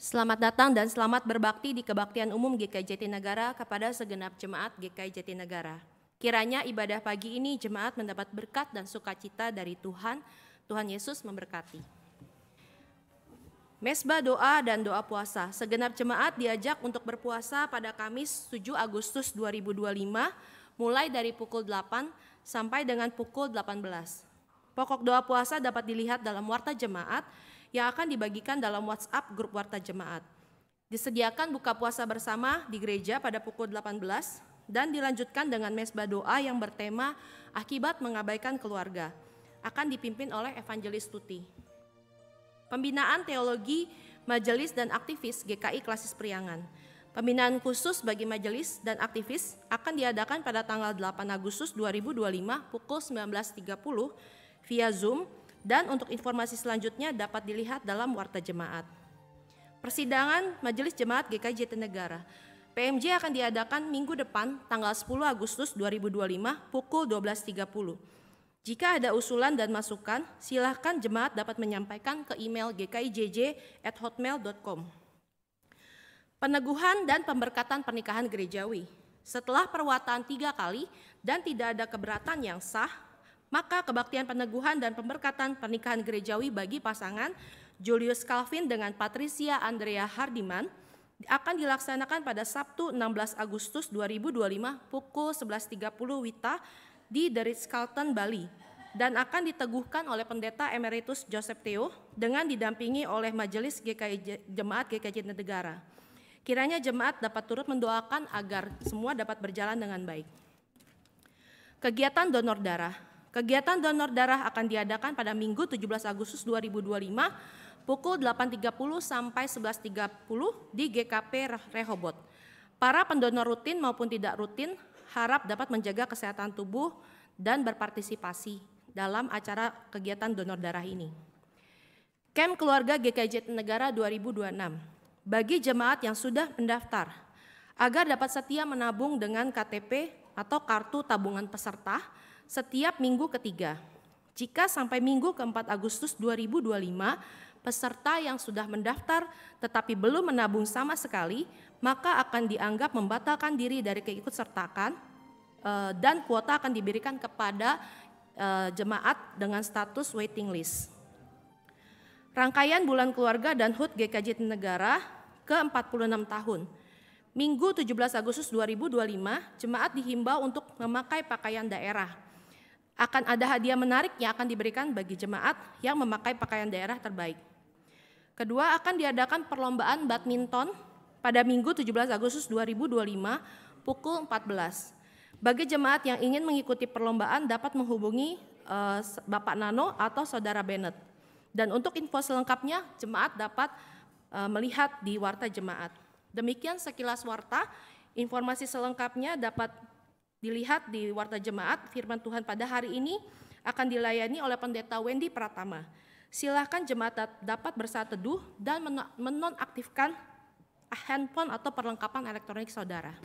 Selamat datang dan selamat berbakti di Kebaktian Umum GKI Jatinegara kepada segenap jemaat GKI Jatinegara. Kiranya ibadah pagi ini jemaat mendapat berkat dan sukacita dari Tuhan. Tuhan Yesus memberkati. Mesbah doa dan doa puasa. Segenap jemaat diajak untuk berpuasa pada Kamis 7 Agustus 2025 mulai dari pukul 8 sampai dengan pukul 18. Pokok doa puasa dapat dilihat dalam warta jemaat yang akan dibagikan dalam WhatsApp grup warta jemaat. Disediakan buka puasa bersama di gereja pada pukul 18 dan dilanjutkan dengan mesbah doa yang bertema akibat mengabaikan keluarga. Akan dipimpin oleh Evangelis Tuti. Pembinaan teologi, majelis dan aktivis GKI Klasis Priangan. Pembinaan khusus bagi majelis dan aktivis akan diadakan pada tanggal 8 Agustus 2025 pukul 19.30 via Zoom. Dan untuk informasi selanjutnya dapat dilihat dalam warta jemaat. Persidangan Majelis Jemaat GKI Jatinegara. PMJ akan diadakan minggu depan tanggal 10 Agustus 2025 pukul 12.30. Jika ada usulan dan masukan, silakan jemaat dapat menyampaikan ke email gkijj@hotmail.com. Peneguhan dan pemberkatan pernikahan gerejawi. Setelah perwataan 3 kali dan tidak ada keberatan yang sah, maka kebaktian peneguhan dan pemberkatan pernikahan gerejawi bagi pasangan Julius Calvin dengan Patricia Andrea Hardiman akan dilaksanakan pada Sabtu 16 Agustus 2025 pukul 11.30 WITA di The Ritz-Carlton, Bali dan akan diteguhkan oleh Pendeta Emeritus Joseph Theo dengan didampingi oleh Majelis Jemaat GKI Jatinegara. Kiranya jemaat dapat turut mendoakan agar semua dapat berjalan dengan baik. Kegiatan donor darah. Kegiatan donor darah akan diadakan pada Minggu 17 Agustus 2025 pukul 8.30 sampai 11.30 di GKP Rehoboth. Para pendonor rutin maupun tidak rutin harap dapat menjaga kesehatan tubuh dan berpartisipasi dalam acara kegiatan donor darah ini. Camp Keluarga GKI Jatinegara 2026. Bagi jemaat yang sudah mendaftar, agar dapat setia menabung dengan KTP atau kartu tabungan peserta, setiap minggu ketiga. Jika sampai minggu ke-4 Agustus 2025, peserta yang sudah mendaftar tetapi belum menabung sama sekali, maka akan dianggap membatalkan diri dari keikutsertaan dan kuota akan diberikan kepada jemaat dengan status waiting list. Rangkaian Bulan Keluarga dan HUT GKI Jatinegara ke-46 tahun. Minggu 17 Agustus 2025, jemaat dihimbau untuk memakai pakaian daerah. Akan ada hadiah menarik yang akan diberikan bagi jemaat yang memakai pakaian daerah terbaik. Kedua, akan diadakan perlombaan badminton pada Minggu 17 Agustus 2025 pukul 14. Bagi jemaat yang ingin mengikuti perlombaan dapat menghubungi Bapak Nano atau Saudara Bennett. Dan untuk info selengkapnya, jemaat dapat melihat di warta jemaat. Demikian sekilas warta, informasi selengkapnya dapat dilihat di warta jemaat. Firman Tuhan pada hari ini akan dilayani oleh Pendeta Wendy Pratama. Silakan jemaat dapat bersaat teduh dan menonaktifkan handphone atau perlengkapan elektronik saudara.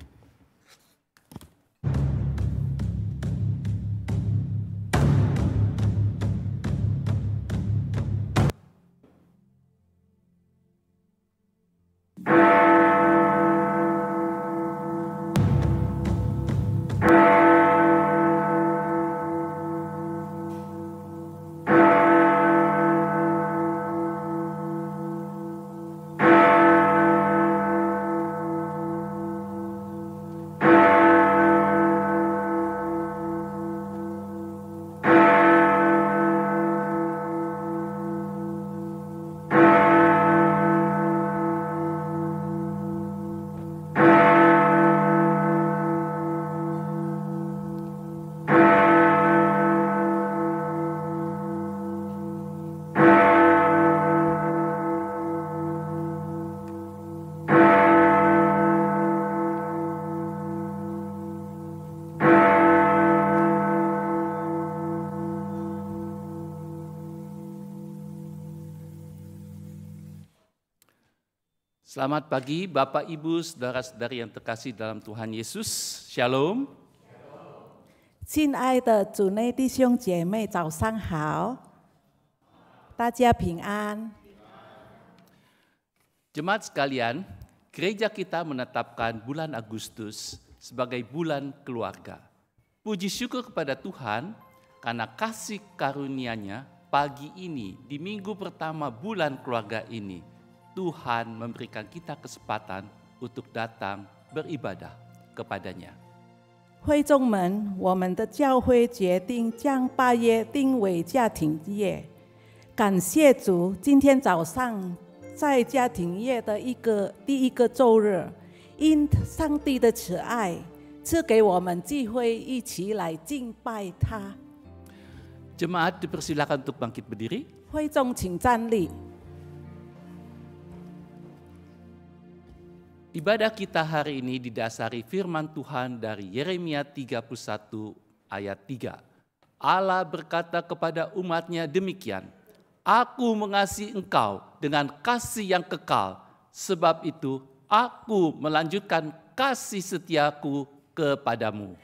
Selamat pagi Bapak Ibu Saudara-saudari yang terkasih dalam Tuhan Yesus. Shalom. 亲爱的主内弟兄姐妹，早上好，大家平安。Jemaat sekalian, gereja kita menetapkan bulan Agustus sebagai bulan keluarga. Puji syukur kepada Tuhan karena kasih karunia-Nya pagi ini di minggu pertama bulan keluarga ini, Tuhan memberikan kita kesempatan untuk datang beribadah kepadanya. 会众们，我们的教会决定将8月定为家庭月。感谢主，今天早上在家庭月的第一个周日，因上帝的慈爱，赐给我们机会一起来敬拜他。 Jemaat dipersilakan untuk bangkit berdiri. 会众请站立。 Ibadah kita hari ini didasari firman Tuhan dari Yeremia 31 ayat 3. Allah berkata kepada umatnya demikian, Aku mengasihi engkau dengan kasih yang kekal, sebab itu aku melanjutkan kasih setiaku kepadamu.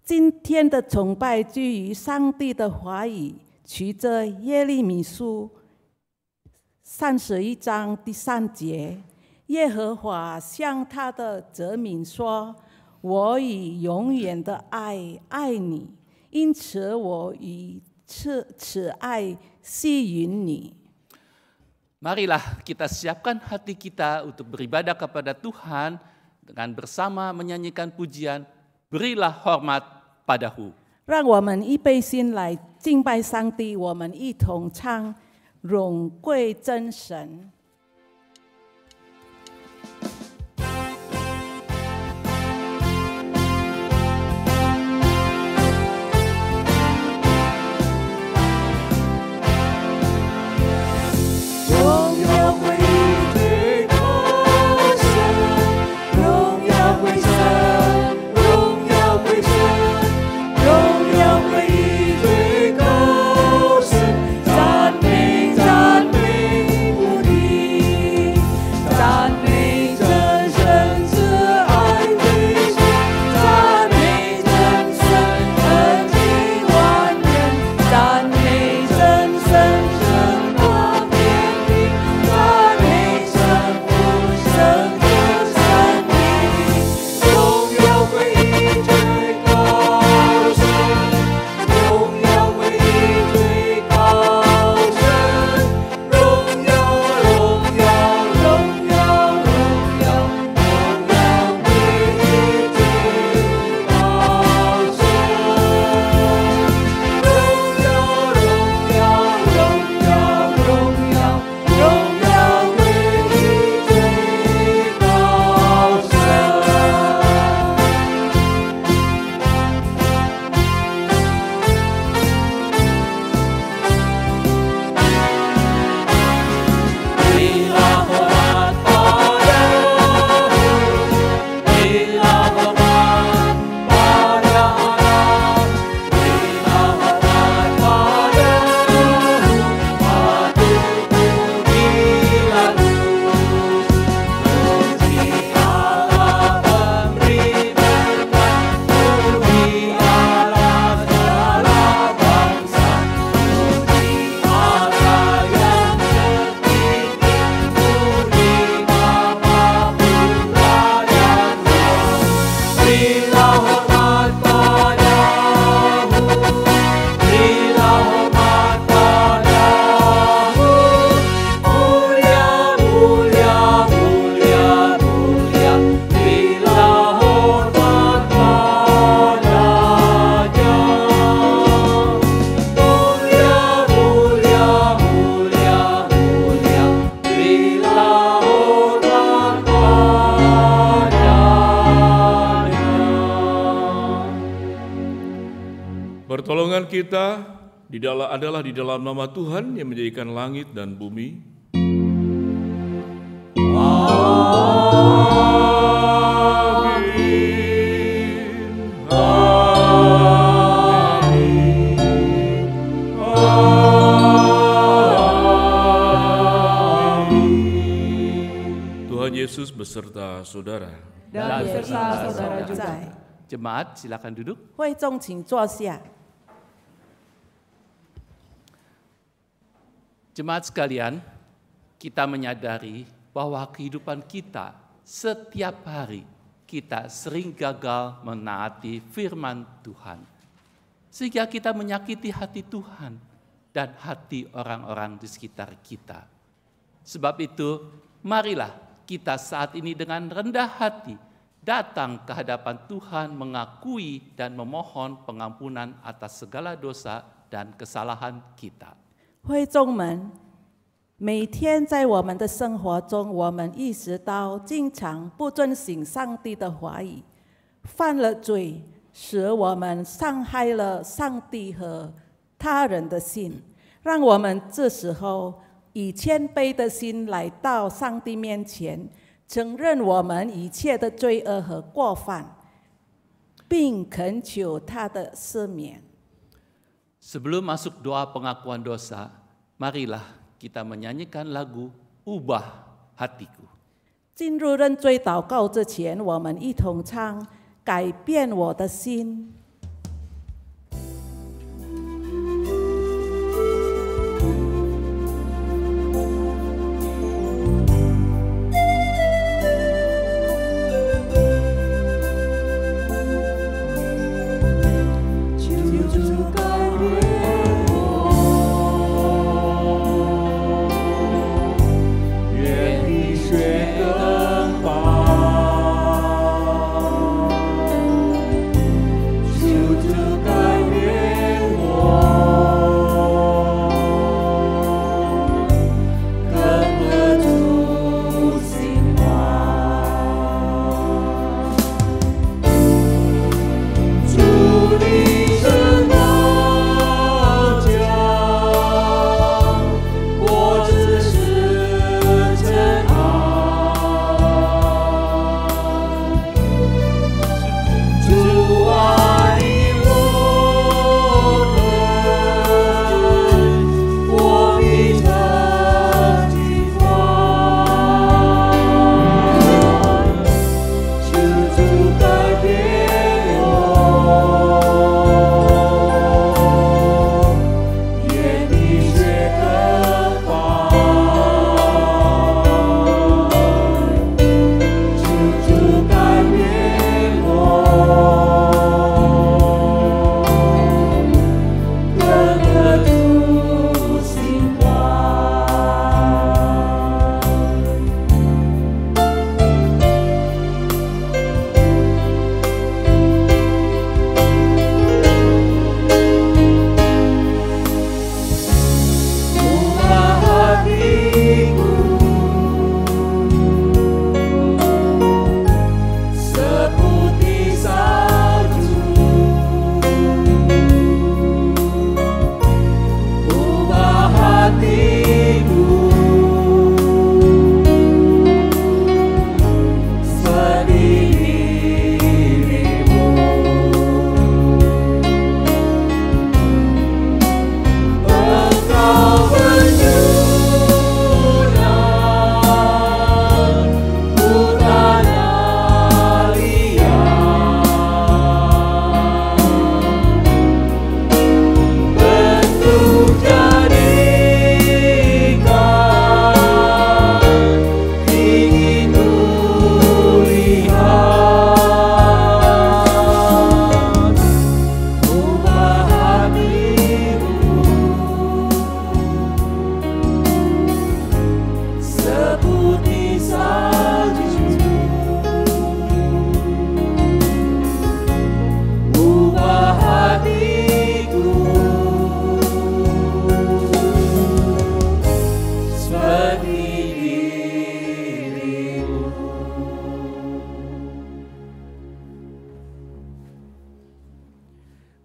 今天的崇拜基于上帝的话语，取着耶利米书31章第3节。 耶和华向他的子民说：“我以永远的爱爱你，因此我以此爱吸引你。” Marilah kita siapkan hati kita untuk beribadah kepada Tuhan dengan bersama menyanyikan pujian, berilah hormat padaku. 让我们预备心来敬拜上帝，我们一同唱荣贵真神。 Pertolongan kita adalah di dalam nama Tuhan yang menjadikan langit dan bumi. Tuhan Yesus beserta saudara. Dan beserta saudara juga. Jemaat silakan duduk. 会众请坐下。 Jemaat sekalian, kita menyadari bahwa kehidupan kita setiap hari kita sering gagal menaati firman Tuhan. Sehingga kita menyakiti hati Tuhan dan hati orang-orang di sekitar kita. Sebab itu, marilah kita saat ini dengan rendah hati datang ke hadapan Tuhan, mengakui dan memohon pengampunan atas segala dosa dan kesalahan kita. 会众们，每天在我们的生活中，我们意识到经常不遵行上帝的话语，犯了罪，使我们伤害了上帝和他人的心。让我们这时候以谦卑的心来到上帝面前，承认我们一切的罪恶和过犯，并恳求他的赦免。 Sebelum masuk doa pengakuan dosa, marilah kita menyanyikan lagu Ubah Hatiku. 进入认罪祷告之前，我们一同唱《改变我的心》。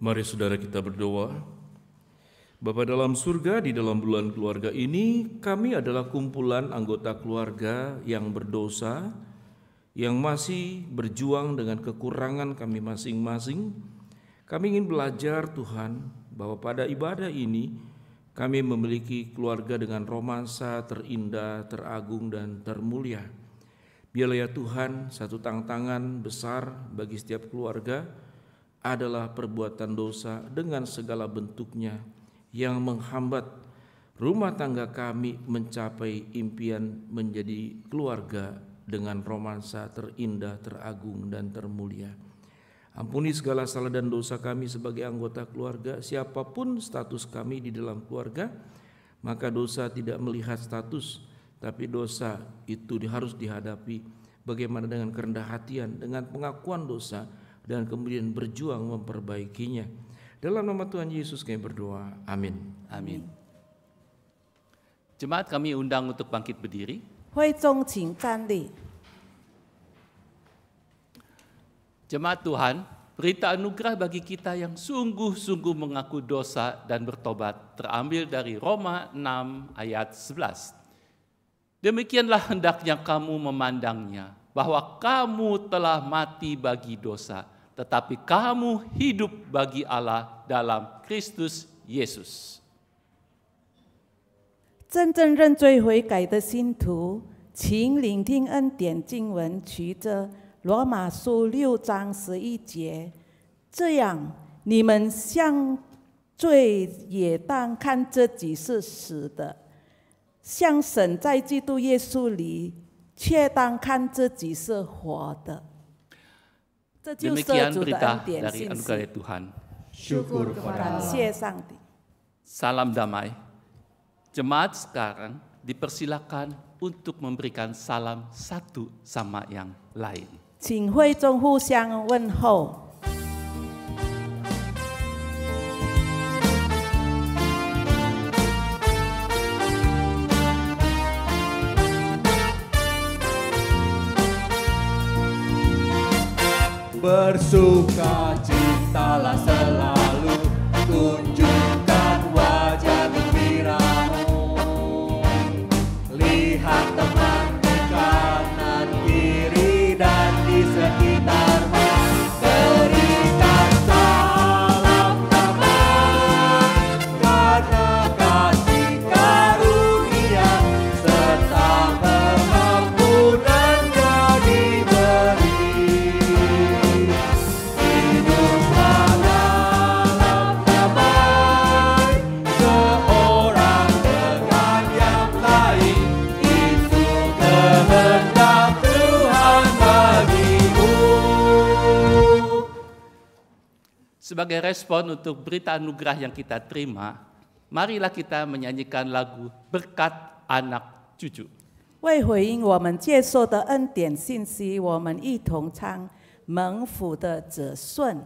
Mari saudara kita berdoa. Bapa dalam surga, di dalam bulan keluarga ini, kami adalah kumpulan anggota keluarga yang berdosa, yang masih berjuang dengan kekurangan kami masing-masing. Kami ingin belajar Tuhan, bahwa pada ibadah ini, kami memiliki keluarga dengan romansa terindah, teragung, dan termulia. Biarlah ya Tuhan, satu tantangan besar bagi setiap keluarga adalah perbuatan dosa dengan segala bentuknya yang menghambat Rumah tangga kami mencapai impian menjadi keluarga dengan romansa terindah, teragung, dan termulia. Ampuni segala salah dan dosa kami sebagai anggota keluarga, siapapun status kami di dalam keluarga, maka dosa tidak melihat status, tapi dosa itu harus dihadapi. Bagaimana dengan kerendah hatian, dengan pengakuan dosa, dan kemudian berjuang memperbaikinya. Dalam nama Tuhan Yesus kami berdoa, amin. Amin. Jemaat kami undang untuk bangkit berdiri. 会众请站立。 Jemaat Tuhan, berita anugerah bagi kita yang sungguh-sungguh mengaku dosa dan bertobat terambil dari Roma 6 ayat 11. Demikianlah hendaknya kamu memandangnya, bahwa kamu telah mati bagi dosa, tetapi kamu hidup bagi Allah dalam Kristus Yesus. 真正认罪悔改的信徒，请聆听恩典经文，取着罗马书6章11节。这样，你们向罪也当看自己是死的，向神在基督耶稣里，却当看自己是活的。这就是主的恩 berita 典 dari 信 anugerah 息。 Tuhan. Syukur kepada 感 Allah. 谢上帝。 Salam damai. Jemaat sekarang dipersilakan untuk memberikan salam satu sama yang lain. 请会众互相问候。 Bersukacitalah selalu, tunjukkan wajah gembiramu. Lihat teman di kanan kiri dan di sekitarmu. Berikan salam damai, karena kasih karunia serta pengampunannya diberi. Sebagai respon untuk berita anugerah yang kita terima, marilah kita menyanyikan lagu Berkat Anak Cucu. 为回应我们接受的恩典信息，我们一同唱蒙福的子孙。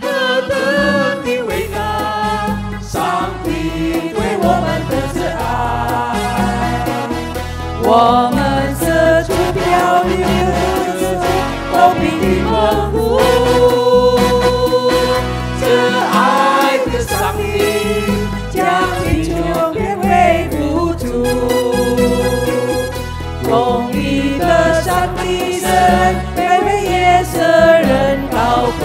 何等的伟大！上帝对我们的慈爱，我们是主漂流的子，公平的蒙福。慈爱的上帝将贫穷变为富足，公义的上帝神，卑微也舍人高贵。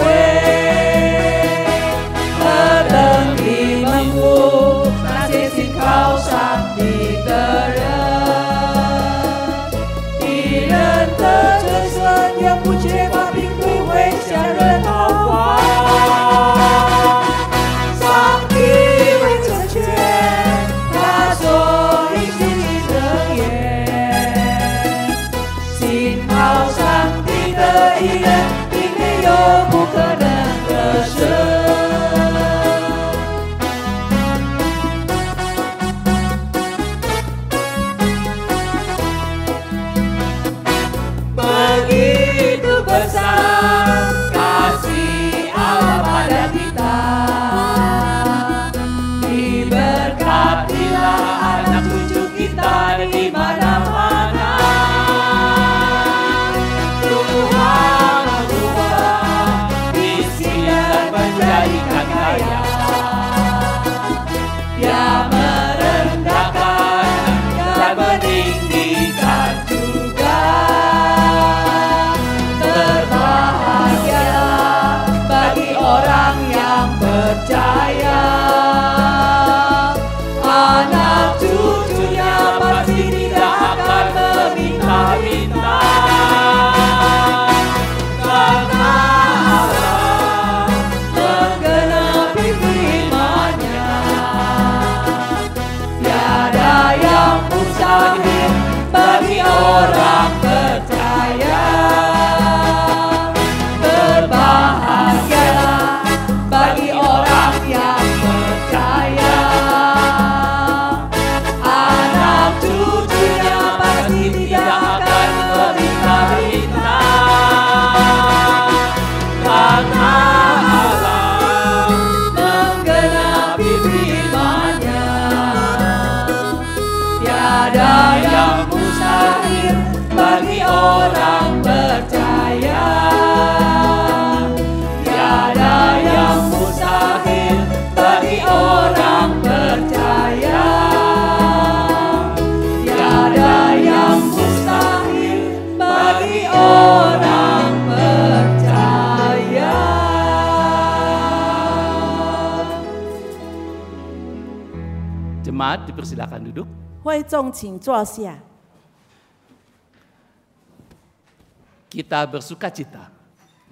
何等的蒙福！那些信靠上帝的人，一人的子孙永不缺乏，并不会向人讨还。上帝会成全他所应许的言，信靠上帝的一人，并没有不可能的事。 begitu besar kasih Allah pada kita. Diberkatilah anak cucu kita di mana-mana. Tuhan mengubah miskin dan menjadikan kaya. Dia merendahkan dan meninggikan juga. Berbahagialah bagi orang yang percaya, anak cucunya pasti tidak akan meminta-minta, karena Allah Jemaat dipersilakan duduk. 会众请坐下。 Kita bersuka cita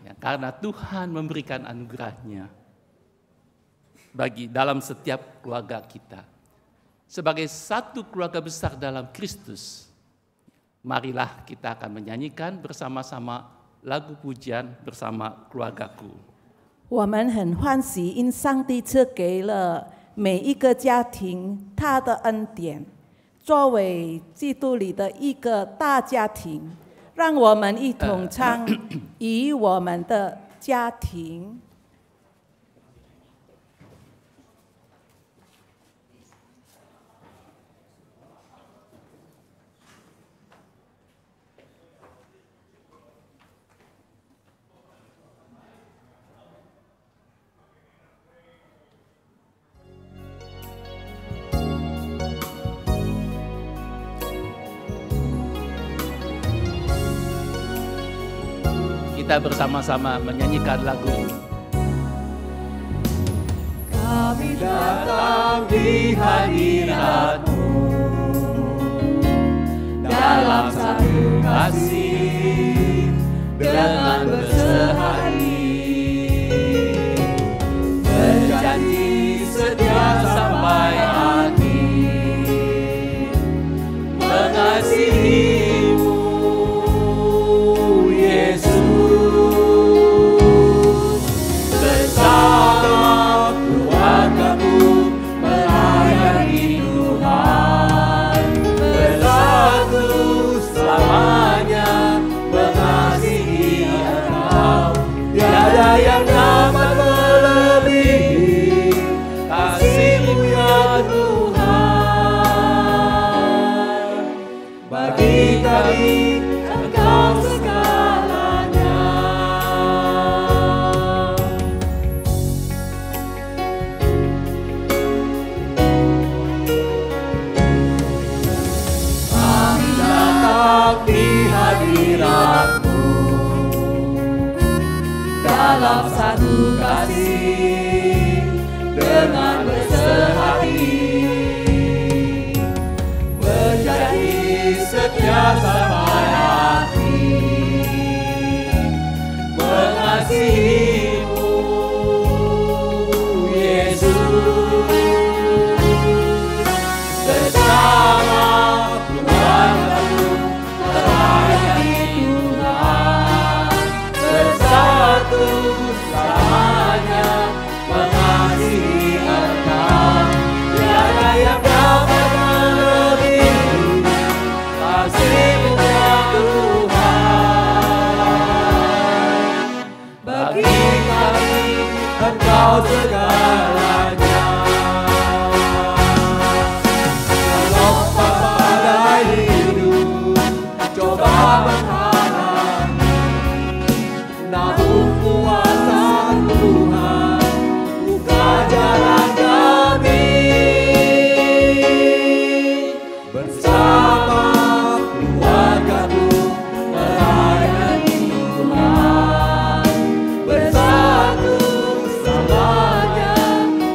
ya, karena Tuhan memberikan anugerahnya bagi dalam setiap keluarga kita. Sebagai satu keluarga besar dalam Kristus, marilah kita akan menyanyikan bersama-sama lagu pujian bersama keluargaku. 我们很欢喜，因上帝赐给了每一个家庭他的恩典，作为基督里的一个大家庭。 让我们一同唱《与我们的家庭》。 Kita bersama-sama menyanyikan lagu ini. Kami datang di hadirat-Mu dalam satu kasih dengan bersehari, berjanji setia sampai akhir, mengasihi-Mu Yesus. Bersama keluarga-Mu melayani Tuhan, bersatu selamanya mengasihi Engkau. Tiada yang dapat melebihi kasih-Mu ya Tuhan. Bagi kami Engkau segalanya. Kami datang di hadirat-Mu dalam satu kasih dengan bersehari, berjanji setia sampai akhir, mengasihi-Mu Yesus. Bersama keluarga-Mu melayani Tuhan, bersatu selamanya mengasihi Engkau. Tiada yang dapat melebihi kasih-Mu ya Tuhan. Bagi kami Engkau segalanya. Kalau pada hidup coba menghalangi, namun kuasa Tuhan buka jalan kami. Bersama keluarga-Mu melayani Tuhan, bersatu selamanya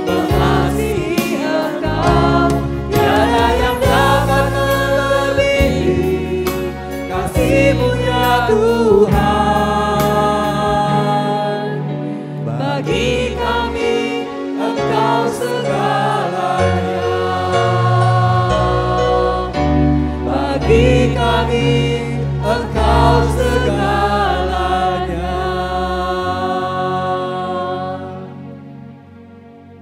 mengasihi Engkau. Tiada yang dapat melebihi kasih-Mu ya Tuhan. Bagi kami Engkau segalanya. Bagi kami Engkau segalanya.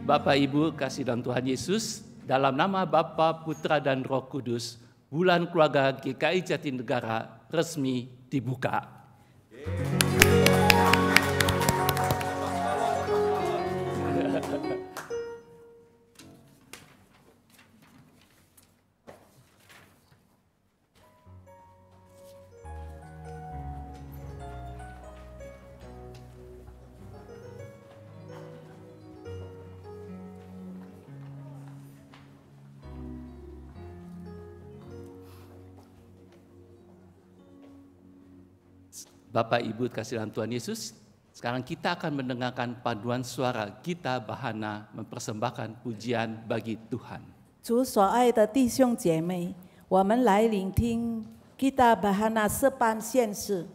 Bapak Ibu kasih dalam Tuhan Yesus, dalam nama Bapa, Putra dan Roh Kudus, bulan keluarga GKI Jatinegara resmi dibuka. Bapak Ibu kasih dalam Tuhan Yesus, sekarang kita akan mendengarkan paduan suara Gita Bahana mempersembahkan pujian bagi Tuhan. 主所爱的弟兄姐妹，我们来聆听基达巴哈纳斯班献士。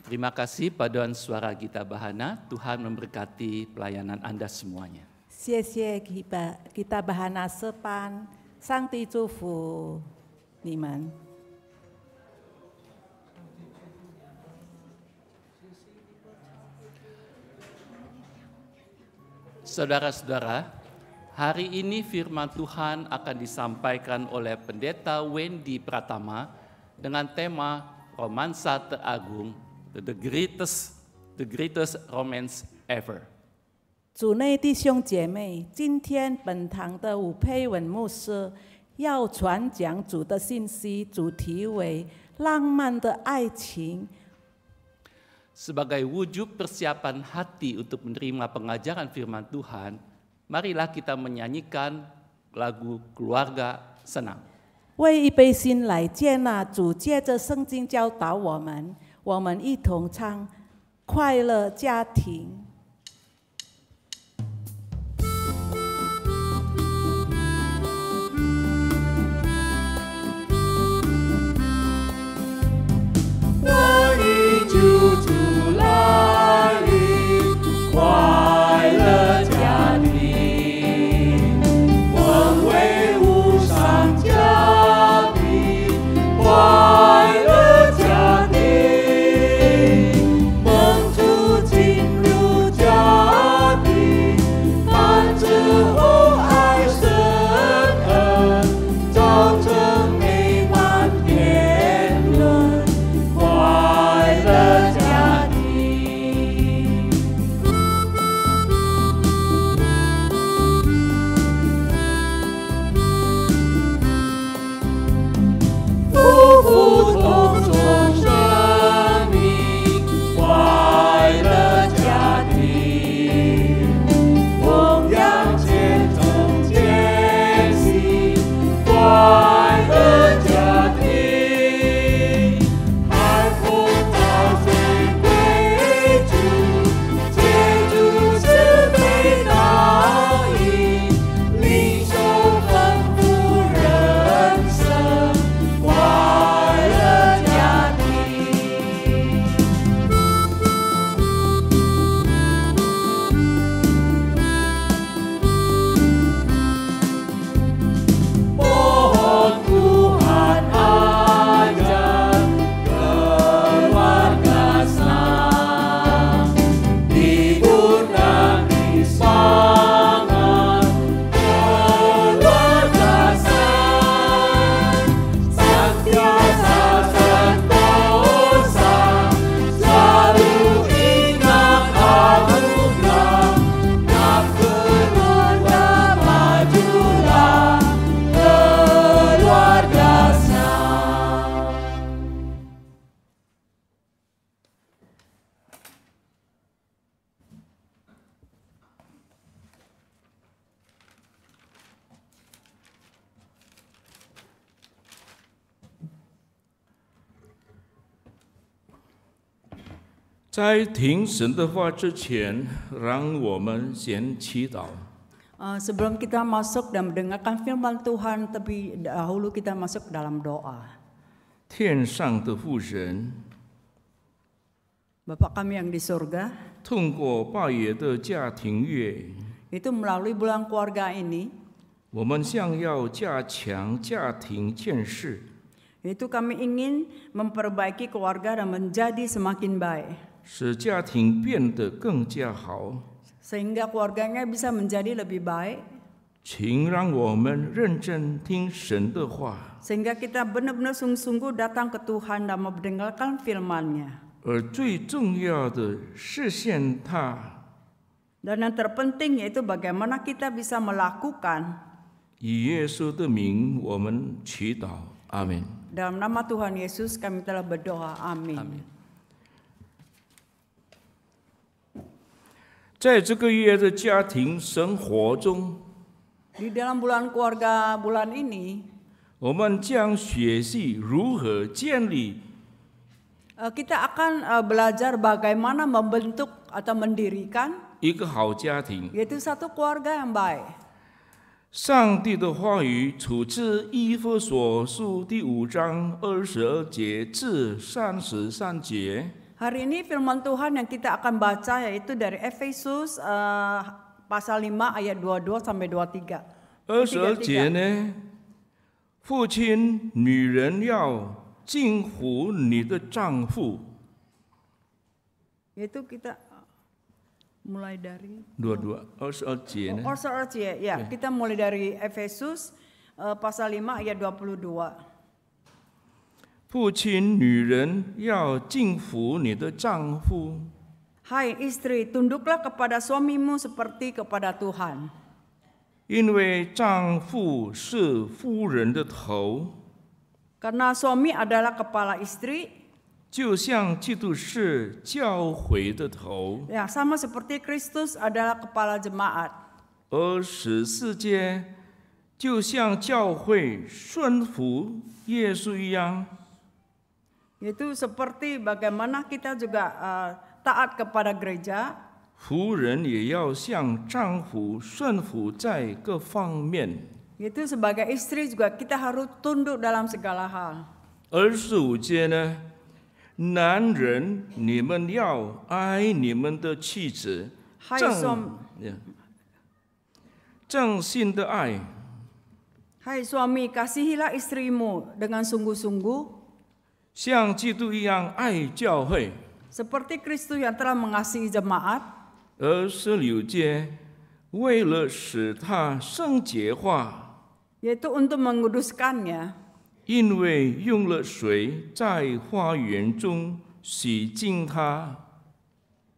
Terima kasih paduan suara Gita Bahana. Tuhan memberkati pelayanan Anda semuanya. 谢谢基达巴哈纳斯班，上帝祝福你们。 Saudara-saudara, hari ini firman Tuhan akan disampaikan oleh Pendeta Wendy Pratama dengan tema Romansa Teragung, the greatest romance ever. 主内弟兄姐妹，今天本堂的伍佩文牧师要传讲主的信息，主题为“浪漫的爱情”， sebagai wujud persiapan hati untuk menerima pengajaran firman Tuhan, marilah kita menyanyikan lagu Keluarga Senang. 为预备心来接纳主借着圣经教导我们，我们一同唱《快乐家庭》。我已救主来临，快乐家庭，本为无上家庭，快乐家庭，蒙主进入家庭，伴着厚爱深恩，造成美满天伦。快乐家庭，夫妇同重生命，快乐家庭，弘扬虔诚虔信，快乐家庭。海风潮水归主，借主慈悲导引，领受丰富人生，快乐家庭。Mohon Tuhan ajar keluarga senang, digunangi semangat keluarga senang, senantiasa sentosa, selalu ingat anugerah, nak keluarga majulah, keluarga senang. "在听神的话之前，让我们先祈祷。 Sebelum kita masuk dan mendengarkan firman Tuhan, terlebih dahulu kita masuk dalam doa. 天上的父神， Bapa kami yang di surga, 通过8月的家庭月， itu melalui bulan keluarga ini, 我们想要加强家庭建设， itu kami ingin memperbaiki keluarga dan menjadi semakin baik. 使家庭变得更加好。 Sehingga keluarganya bisa menjadi lebih baik. 请让我们认真听神的话， Sehingga kita benar-benar sungguh-sungguh datang ke Tuhan dan mendengarkan firman-Nya. 而最重要的实现它。 Dan yang terpenting yaitu bagaimana kita bisa melakukan. 以耶稣的名，我们祈祷，阿门。 Dalam nama Tuhan Yesus kami telah berdoa. Amin. 在这个月的家庭生活中， Di dalam bulan keluarga bulan ini, 我们将学习如何建立 kita akan belajar bagaimana membentuk atau mendirikan 一个好家庭。 yaitu satu keluarga yang baik. 上帝的话语出自以弗所书第5章22节至33节。 Hari ini firman Tuhan yang kita akan baca yaitu dari Efesus pasal 5 ayat 22 sampai 23. 22节呢，父亲，女人要敬服你的丈夫。 Yaitu kita mulai dari 22节呢， ya, kita mulai dari Efesus pasal 5 ayat 22. 父亲，女人要敬服你的丈夫， Hai istri, tunduklah kepada suamimu seperti kepada Tuhan. 因为丈夫是夫人的头， Karena suami adalah kepala istri, 就像基督是教会的头， Ya, sama seperti Kristus adalah kepala jemaat. 而14节就像教会顺服耶稣一样， Itu seperti bagaimana kita juga taat kepada gereja. 夫人也要向丈夫顺服在各方面。 Itu sebagai istri juga kita harus tunduk dalam segala hal. 25节呢，男人你们要爱你们的妻子， Hai正心的爱， Hai suami, kasihilah istrimu dengan sungguh-sungguh, 像基督一样爱教会。 seperti Kristus yang telah mengasihi jemaat. 26节，为了使他圣洁化， Yaitu untuk menguduskannya. 因为用了水在花园中洗净他。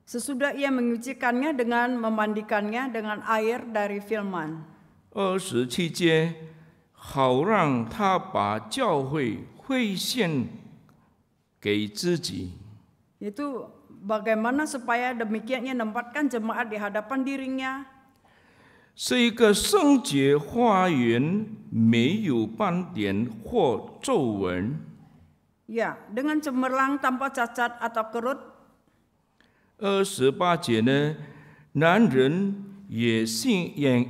Sesudah ia menyucikannya dengan memandikannya dengan air dari firman. 27节，好让他把教会奉献给自己。 Itu bagaimana supaya demikian ia menempatkan jemaat di hadapan dirinya. 是一个圣洁花园，没有斑点或皱纹。 Ya, dengan cemerlang tanpa cacat atau kerut. 28节呢，男人也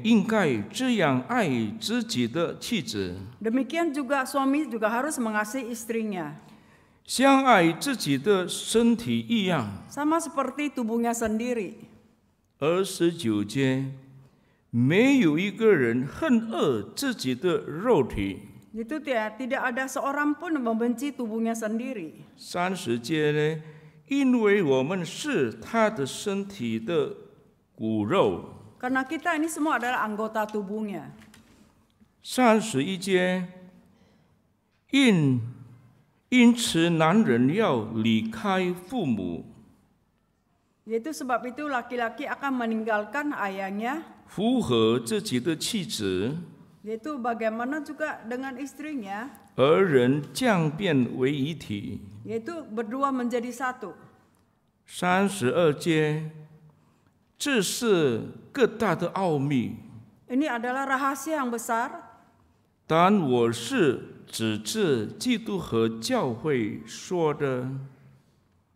应该这样爱自己的妻子， Demikian juga suami juga harus mengasihi istrinya. 像爱自己的身体一样。 Sama seperti tubuhnya sendiri. 29节，没有一个人恨恶自己的肉体。 Itu tidak ada seorang pun membenci tubuhnya sendiri. 30节呢，因为我们是他的身体的骨肉。 Karena kita ini semua adalah anggota tubuhnya. 31节，因此男人要离开父母， Yaitu sebab itu laki-laki akan meninggalkan ayahnya. 符合自己的妻子， Yaitu bagaimana juga dengan istrinya. 而人将变为一体。 Yaitu berdua menjadi satu. 32节，这是更大的奥秘。 Ini adalah rahasia yang besar. 但我是指着基督和教会说的。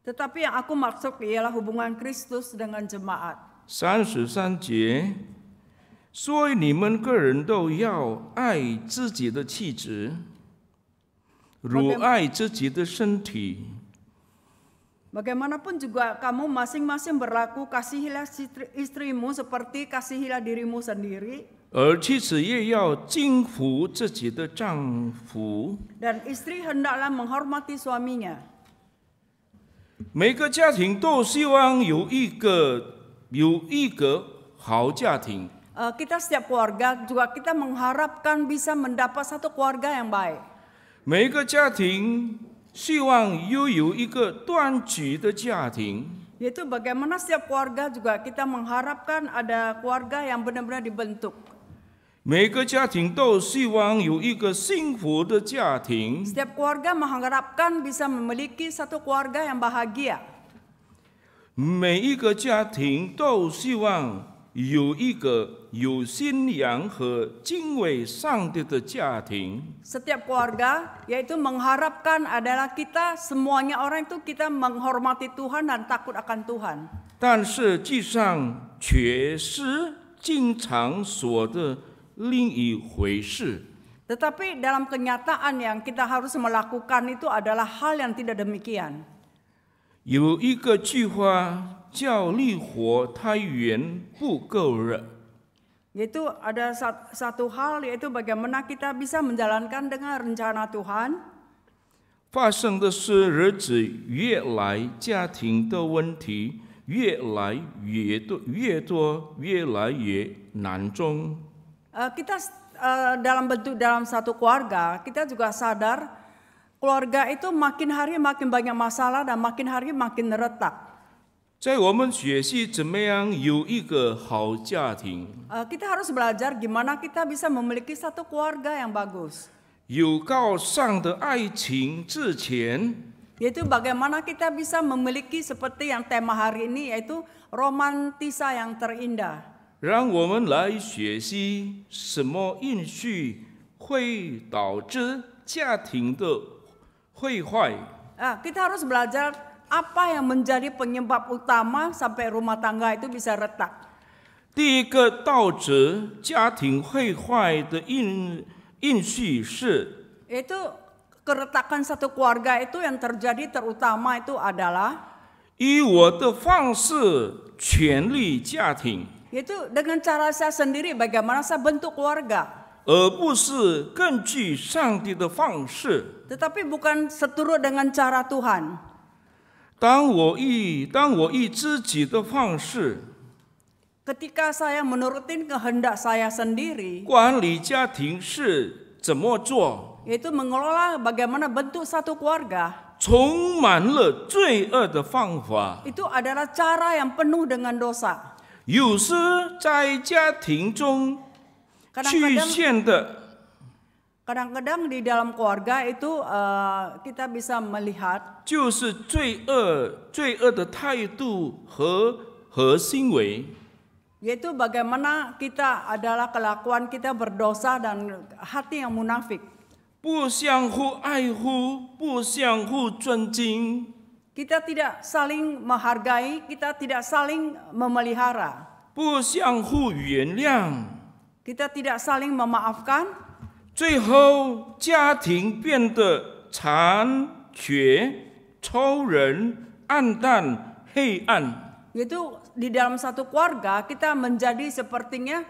Tetapi yang aku maksud ialah hubungan Kristus dengan jemaat. 33节，所以你们个人都要爱自己的妻子，如爱自己的身体。 Bagaimanapun juga kamu masing-masing berlaku, kasihilah istrimu seperti kasihilah dirimu sendiri. 而妻子也要敬服自己的丈夫。 Dan istri hendaklah menghormati suaminya. 每个家庭都希望有一个好家庭。 Kita setiap keluarga juga kita mengharapkan bisa mendapat satu keluarga yang baik. 每个家庭希望又有一个团聚的家庭。 Yaitu bagaimana setiap keluarga juga kita mengharapkan ada keluarga yang benar-benar dibentuk. 每个家庭都希望有一个幸福的家庭。 Setiap keluarga mengharapkan bisa memiliki satu keluarga yang bahagia. 每一个家庭都希望有一个有信仰和敬畏上帝的家庭。 Setiap keluarga yaitu mengharapkan adalah kita semuanya orang itu kita menghormati Tuhan dan takut akan Tuhan. 但是地上却是经常说的另一回事。 Tetapi dalam kenyataan yang kita harus melakukan itu adalah hal yang tidak demikian. 有一个句话叫烈火太远不够热。 Yaitu ada satu hal yaitu bagaimana kita bisa menjalankan dengan rencana Tuhan. 发生的是日子越来家庭的问题越来越多越来越难重。 Kita dalam satu keluarga kita juga sadar keluarga itu makin hari makin banyak masalah dan makin hari makin retak. 在我们学习怎么样有一个好家庭， Kita harus belajar gimana kita bisa memiliki satu keluarga yang bagus. 有高尚的爱情之前， Yaitu bagaimana kita bisa memiliki seperti yang tema hari ini, yaitu romantisa yang terindah. 让我们来学习什么应许会导致家庭的毁坏。 Kita harus belajar apa yang menjadi penyebab utama sampai rumah tangga itu bisa retak. 第一个导致家庭毁坏的应许是， Itu keretakan satu keluarga itu yang terjadi terutama itu adalah 以我的方式权力家庭， yaitu dengan cara saya sendiri bagaimana saya bentuk keluarga, 而不是根据上帝的方式。 tetapi bukan seturut dengan cara Tuhan. 当我以自己的方式 Ketika saya menurutin kehendak saya sendiri, 管理家庭是怎么做？ yaitu mengelola bagaimana bentuk satu keluarga, 充满了罪恶的方法。 itu adalah cara yang penuh dengan dosa. 有时在家庭中出现的 Kadang-kadang di dalam keluarga itu kita bisa melihat 就是罪恶的态度和行为。 yaitu bagaimana kita adalah kelakuan kita berdosa dan hati yang munafik. 不相互爱护，不相互尊敬， Kita tidak saling menghargai, kita tidak saling memelihara. 不相互原谅， Kita tidak saling memaafkan. 最后家庭变得残缺、超人、暗淡、黑暗。 Yaitu di dalam satu keluarga kita menjadi sepertinya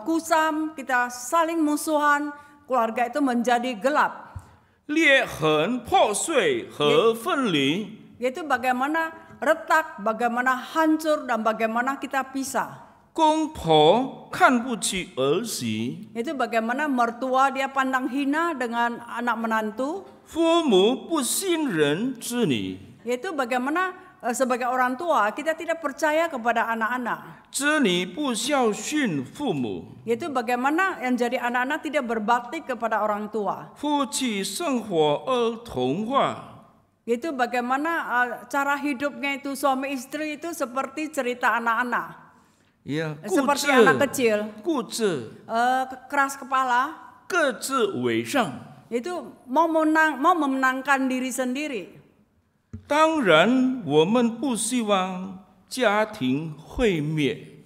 kusam, kita saling musuhan, keluarga itu menjadi gelap. 裂痕、破碎和分离， Yaitu bagaimana retak, bagaimana hancur dan bagaimana kita pisah. 公婆看不起儿媳， Itu bagaimana mertua dia pandang hina dengan anak menantu. 父母不信任子女， Yaitu bagaimana sebagai orang tua kita tidak percaya kepada anak-anak. 子女不孝顺父母， Yaitu bagaimana yang jadi anak-anak tidak berbakti kepada orang tua. 夫妻生活儿童化， Yaitu bagaimana cara hidupnya itu suami istri itu seperti cerita anak-anak. 固 Seperti anak 执、 kecil, 固执， keras kepala. 各自为上。 Itu mau memenangkan diri sendiri. 当然，我们不希望家庭毁灭。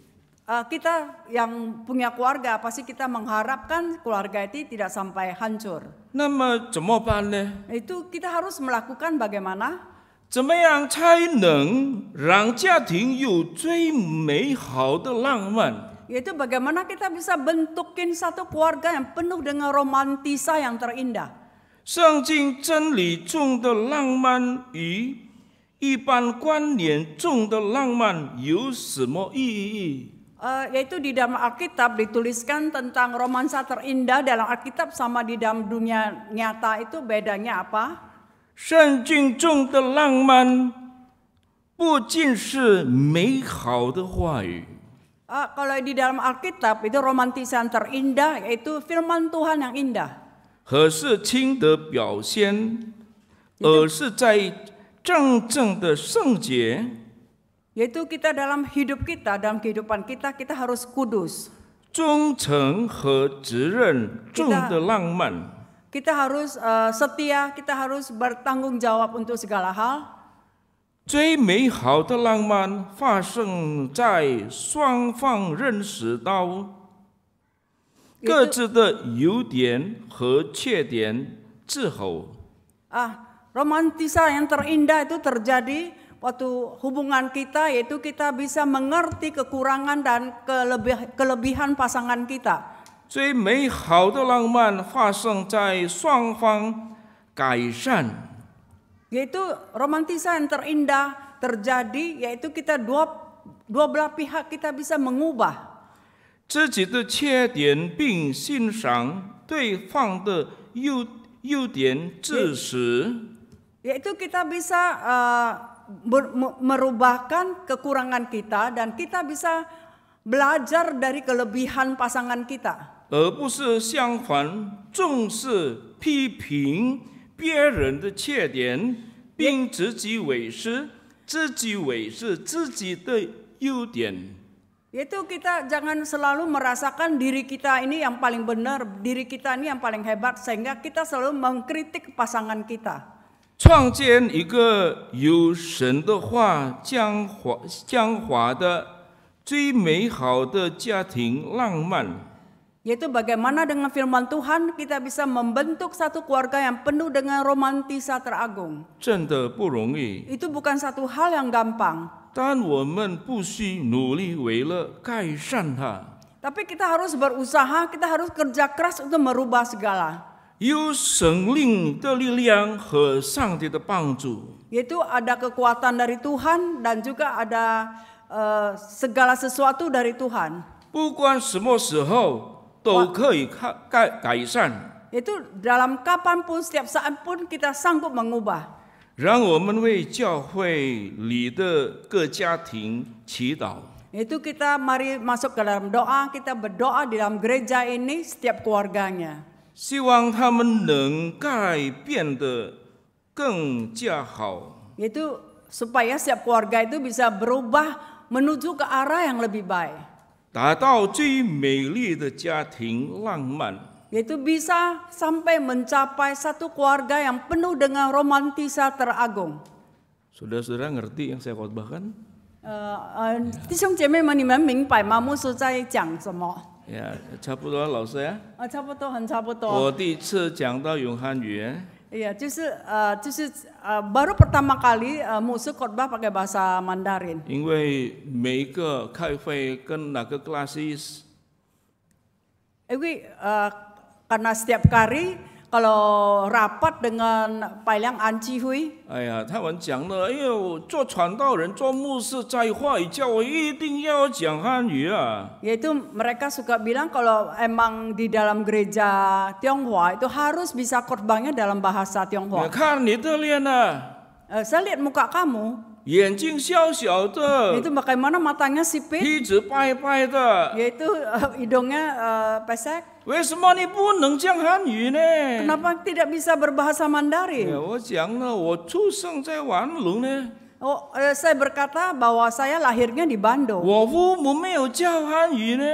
Kita yang punya keluarga pasti kita mengharapkan keluarga itu tidak sampai hancur. 那么怎么办呢？ Itu kita harus melakukan bagaimana? 怎么样才能让家庭有最美好的浪漫？ Yaitu bagaimana kita bisa bentukin satu keluarga yang penuh dengan romantisa yang terindah. 圣经真理中的浪漫与一般观念中的浪漫有什么意义？ Yaitu di dalam Alkitab dituliskan tentang romansa terindah dalam Alkitab sama di dalam dunia nyata itu bedanya apa? 圣经中的浪漫不仅是美好的话语， Kalau di dalam Alkitab itu romantisan terindah yaitu firman Tuhan yang indah. 和是情的表现，而是在真正的圣洁。 Yaitu kita dalam hidup kita, dalam kehidupan kita, kita harus kudus. 忠诚和责任中的浪漫， Kita harus setia, kita harus bertanggung jawab untuk segala hal. 最美好的浪漫发生在双方认识到各自的优点和缺点之后。 Romantisa yang terindah itu terjadi waktu hubungan kita, yaitu kita bisa mengerti kekurangan dan kelebihan pasangan kita. 最美好的浪漫发生在双方改善。 Yaitu romantisa yang terindah terjadi, yaitu kita dua belah pihak kita bisa mengubah 自己的缺点，并欣赏对方的优点支持。 Yaitu kita bisa merubahkan kekurangan kita dan kita bisa belajar dari kelebihan pasangan kita. 而不是相反，重视批评别人的缺点，并自己为是自己的优点。 Yaitu kita jangan selalu merasakan diri kita ini yang paling benar, diri kita ini yang paling hebat, sehingga kita selalu mengkritik pasangan kita. 创建一个有神的话降华的最美好的家庭浪漫。 Yaitu bagaimana dengan firman Tuhan kita bisa membentuk satu keluarga yang penuh dengan romantisa teragung. 真的不容易， Itu bukan satu hal yang gampang. 但我们不惜努力为了改善它。 Tapi kita harus berusaha, kita harus kerja keras untuk merubah segala. 有神灵的力量和上帝的帮助， Yaitu ada kekuatan dari Tuhan dan juga ada segala sesuatu dari Tuhan. 不管什么时候都可以改善。 Itu dalam kapanpun, setiap saat pun kita sanggup mengubah. 让我们为教会里的各家庭祈祷。 Itu kita mari masuk ke dalam doa, kita berdoa di dalam gereja ini setiap keluarganya. 希望他们能改变得更加好。 Yaitu supaya setiap keluarga itu bisa berubah menuju ke arah yang lebih baik. 达到最美丽的家庭浪漫。 Yaitu bisa sampai mencapai satu keluarga yang penuh dengan romantisa teragung. Saudara-saudara ngerti yang saya khotbahkan? 弟兄姐妹们，你们明白吗？牧师在讲什么？ Ya, 差不多，老师呀。差不多，很差不多。我第一次讲到用汉语。 Iya, baru pertama kali Musa khotbah pakai bahasa Mandarin. 因为每一个开会跟哪个 classes， karena setiap kali kalau rapat dengan Pailang Anci Hui, 哎呀，他们讲了，哎呦，做传道人、做牧师在华语教会一定要讲汉语啊。 yaitu mereka suka bilang kalau emang di dalam gereja Tionghoa itu harus bisa khotbahnya dalam bahasa 你 Tionghoa. 看你的脸啊， Saya lihat muka kamu, 眼睛小小的， itu bagaimana matanya sipit, 鼻子白白的， yaitu hidungnya pesek. 为什么你不能讲汉语呢？ Kenapa tidak bisa berbahasa 哎 Mandarin? 呀，我讲了，我出生在万隆呢， Saya berkata bahwa saya lahirnya di Bandung. 我父母没有教汉语呢，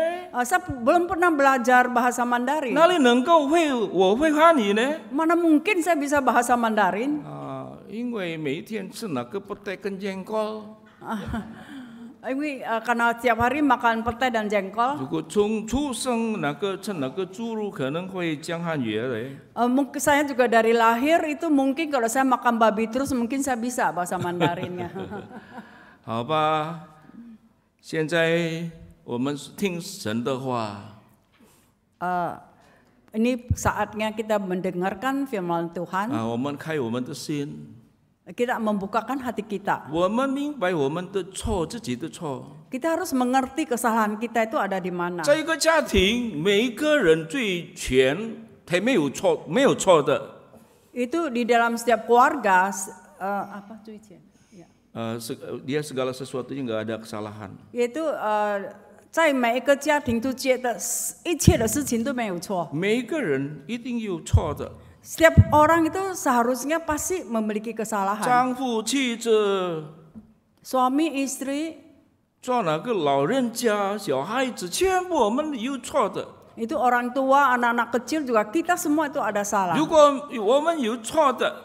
Saya belum pernah belajar bahasa Mandarin. 哪里能够我会汉语呢？ Mana mungkin saya bisa bahasa Mandarin? 啊，因为每一天吃那个petai跟烟糕。 Ini karena tiap hari makan petai dan jengkol. 如果从出生趁那个注入可能会讲汉语嘞。 Mungkin saya juga dari lahir itu mungkin kalau saya makan babi terus mungkin saya bisa bahasa Mandarinnya. 好吧，现在我们听神的话。 Ini saatnya kita mendengarkan firman Tuhan. 啊，我们开我们的心， Kita membukakan hati kita. 我们明白我们的错，自己的错。 Kita harus mengerti kesalahan kita itu ada di mana. 在一个家庭，每一个人最全，他没有错的。 Itu di dalam setiap keluarga apa最前? Ya. Dia segala sesuatunya nggak ada kesalahan. Yaitu 在每一个家庭都觉得一切的事情都没有错。每一个人一定有错的。 Setiap orang itu seharusnya pasti memiliki kesalahan. 丈夫、妻子， Suami, istri, 做哪个老人家、小孩子，全部我们有错的。 itu orang tua, anak-anak kecil juga kita semua itu ada salah. 如果我们有错的，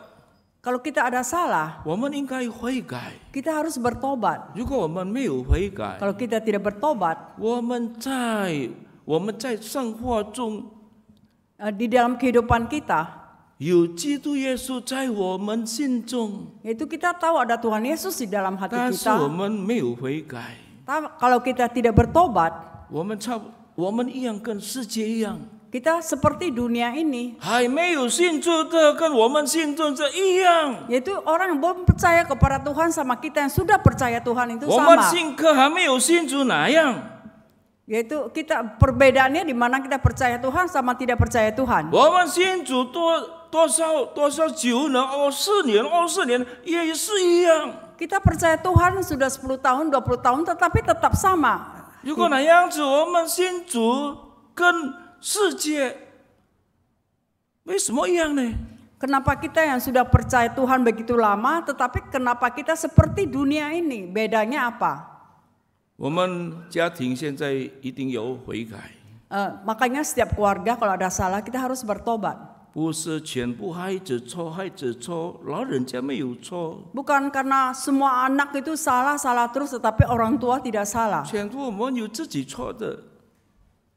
Kalau kita ada salah, 我们应该悔改。 kita harus bertobat. 如果我们没有悔改， Kalau kita tidak bertobat, 我们在生活中 di dalam kehidupan kita, 有基督耶稣在我们心中， yaitu kita tahu ada Tuhan Yesus di dalam hati 但是我 kita. 们没有悔改， Kalau kita tidak bertobat, 我们一样跟世界一样， kita seperti dunia ini. 还没有信主的跟我们信主的一样， Yaitu orang yang belum percaya kepada Tuhan sama kita yang sudah percaya Tuhan itu 我们 sama. 信可还没有信主那样。 Yaitu kita perbedaannya di mana kita percaya Tuhan sama tidak percaya Tuhan. 我们信主多少久呢？24年也是一样。 Kita percaya Tuhan sudah 10 tahun, 20 tahun tetapi tetap sama. 如果那样子，我们信主跟世界为什么一样呢？ Kenapa kita yang sudah percaya Tuhan begitu lama, tetapi kenapa kita seperti dunia ini? Bedanya apa? 我们家庭现在一定有悔改， Makanya setiap keluarga kalau ada salah kita harus bertobat. 不是全部孩子错，孩子错，老人家没有错， Bukan karena semua anak itu salah terus, tetapi orang tua tidak salah. 全部我们有自己错的。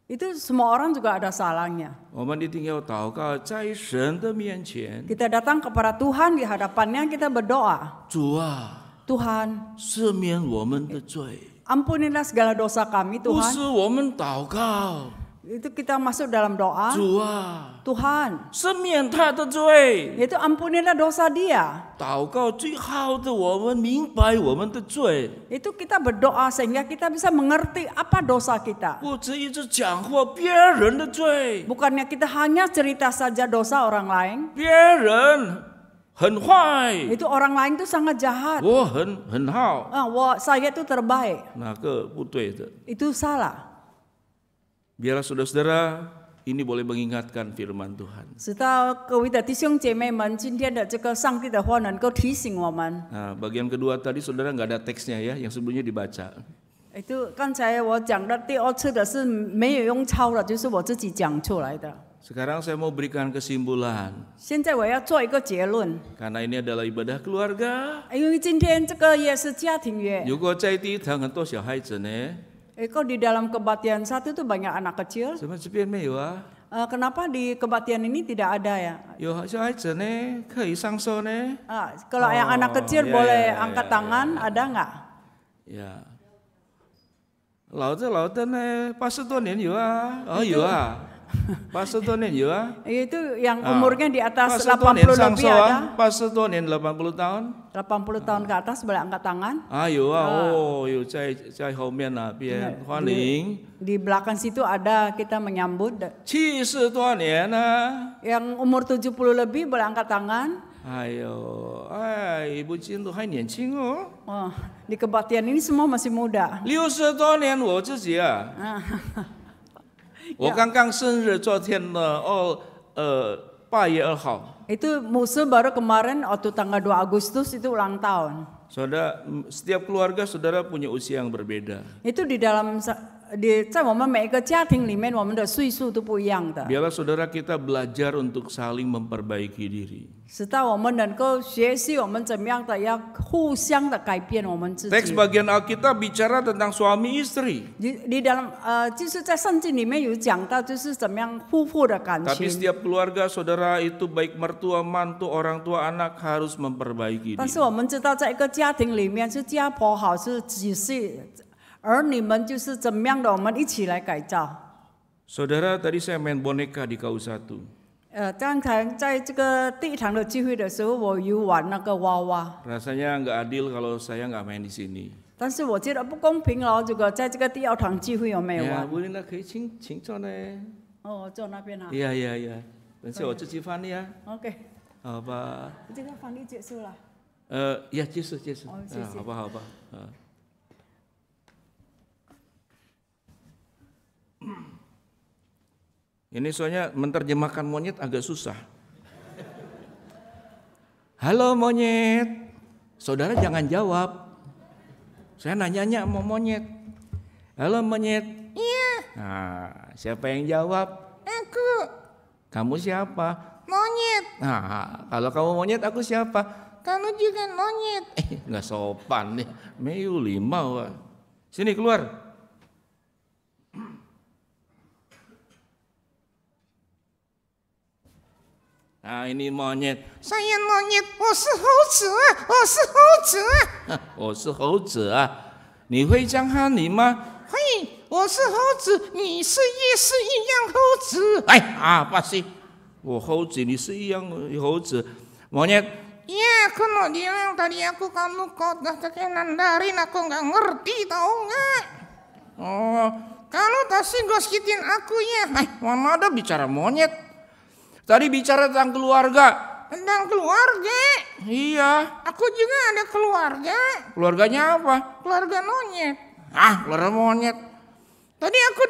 Itu semua orang juga ada salahnya. 我们一定要祷告，在神的面前， Kita datang kepada Tuhan, di hadapannya kita berdoa. 主啊， Tuhan, 赦免我们的罪， ampunilah segala dosa kami 不 Tuhan. 是我们祷告， Itu kita masuk dalam doa. 主啊， Tuhan, 赦免他的罪。 itu ampunilah dosa dia. 祷告最好的，我们明白我们的罪， Itu kita berdoa sehingga kita bisa mengerti apa dosa kita. 不只一直讲话别人的罪， Bukannya kita hanya cerita saja dosa orang lain. 别人很坏， Itu orang lain itu sangat jahat. 我很好， Saya itu terbaik. 哪个不对的？ Itu salah. Biarlah saudara-saudara ini boleh mengingatkan firman Tuhan. 直到各位的弟兄姐妹们，今天的这个上帝的话能够提醒我们。 Nah, bagian kedua tadi saudara nggak ada teksnya ya, yang sebelumnya dibaca. Itu 刚才我讲的第二次的是没有用抄的，就是我自己讲出来的。 Sekarang saya mau berikan kesimpulan. 现在我要做一个结论， Karena ini adalah ibadah keluarga. 因为今天这个也是家庭月。 如果在第一堂很多小孩子呢， Kok di dalam kebaktian satu itu banyak anak kecil? 怎么这边没有啊？ Kenapa di kebaktian ini tidak ada ya? 有小孩子呢，可以上手呢。 Kalau yang anak kecil ya, boleh ya, angkat ya, tangan, ada nggak? 呀，老的呢，80多年有啊，有啊，80多年有啊。 Itu yang umurnya di atas 80多年 80 上 lebih 手 ada. 啊，80多年80tahun。 80 tahun ke atas boleh angkat tangan. 有啊，有在后面那边，欢迎。 Di belakang situ ada kita menyambut. 70多年啊。 Yang umur 70 lebih boleh angkat tangan. 不进都还年轻哦。 Di kebaktian ini semua masih muda. 60多年我自己啊。我刚刚生日，昨天呢，8月2号。 Itu musuh baru kemarin waktu tanggal 2 Agustus itu ulang tahun. Saudara, setiap keluarga saudara punya usia yang berbeda. Itu di dalam 在我们每一个家庭里面，我们的岁数都不一样的。 Biarlah saudara kita belajar untuk saling memperbaiki diri. 直到我们能够学习我们怎么样的要互相的改变我们自己。 Teks bagian Alkitab bicara tentang suami istri. di dalam 就是在圣经里面有讲到，就是怎么样夫妇的感 Tapi 情。 setiap keluarga saudara itu baik mertua, mantu, orang tua, anak harus memperbaiki 但是 diri. 我们知道，在一个家庭里面，是家婆好，是仔细，而你们就是怎么样的，我们一起来改造。 Saudara, tadi saya main boneka di KU1. 刚才在这个第一堂的聚会的时候，我有玩那个娃娃， Rasanya nggak adil kalau saya nggak main di sini. 但是我觉得不公平了。如果在这个第二堂聚会有没有 Ya, 玩？ Bu Linda 可以请坐呢。坐那边啊。 Iya. 等下我自己翻呀， OK， 好吧？这个翻译结束了。ya 结束。谢谢。好吧。Ini soalnya menerjemahkan monyet agak susah. Halo monyet, saudara jangan jawab. Saya nanyanya mau monyet. Halo monyet. Iya. Nah, siapa yang jawab? Aku. Kamu siapa? Monyet. Nah, kalau kamu monyet, aku siapa? Kamu juga monyet. Nggak sopan nih. Meyu limau. Sini keluar. Nah ini monyet. Saya monyet. 我是猴子啊。你会讲汉语吗？会。我是猴子，你是也是一样猴子。apa sih? 我猴子，你是一样猴子。Monyet. Iya, kalau dia tadi aku kamu nandarin aku nggak ngerti tahu nggak? Oh, kalau tadi gositin aku ya. Mana ada bicara monyet? Tadi bicara tentang keluarga. Tentang keluarga? Iya. Aku juga ada keluarga. Keluarganya apa? Keluarga monyet. Keluarga monyet. Tadi aku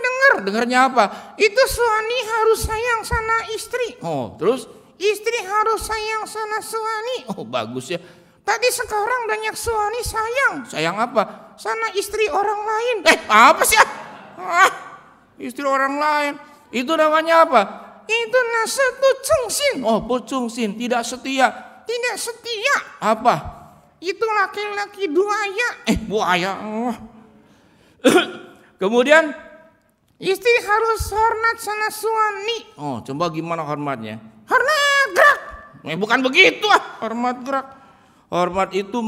dengarnya apa? Itu suami harus sayang sama istri. Oh, terus Istri harus sayang sama suami. Oh bagus ya. Tadi sekarang banyak suami sayang. Sayang apa? Sana istri orang lain. Apa sih? Istri orang lain. Itu namanya apa? Itu nasa pucungsin. Oh pucungsin, tidak setia. Tidak setia. Apa? Itu laki-laki buaya. Buaya. Kemudian istri harus hormat sama suami. oh coba gimana hormatnya? Hormat gerak. Bukan begitu hormat gerak. Hormat itu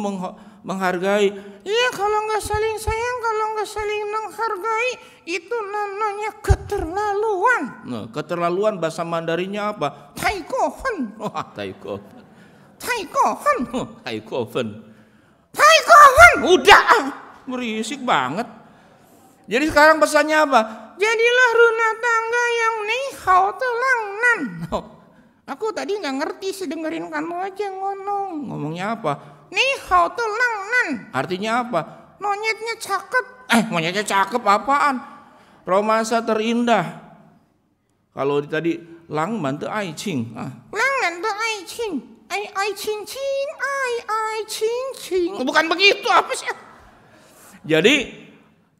menghargai. Iya, kalau nggak saling sayang, kalau nggak saling menghargai, itu namanya keterlaluan. Nah, keterlaluan bahasa Mandarinnya apa? Taikofen. Taikofen. Taikofen. Taikofen. Taikofen. Udah berisik banget. Jadi sekarang pesannya apa? Jadilah rumah tangga yang nihau telangnan. Aku tadi nggak ngerti, sedengerin kamu aja ngomong. Ngomongnya apa? Nihau telangnan. Artinya apa? Monyetnya cakep. Monyetnya cakep apaan? Romansa terindah. Kalau tadi lang mantu ai ching. Lang mantu ai ching. Ai ching ching. Ai ching ching. Bukan begitu apa sih? Jadi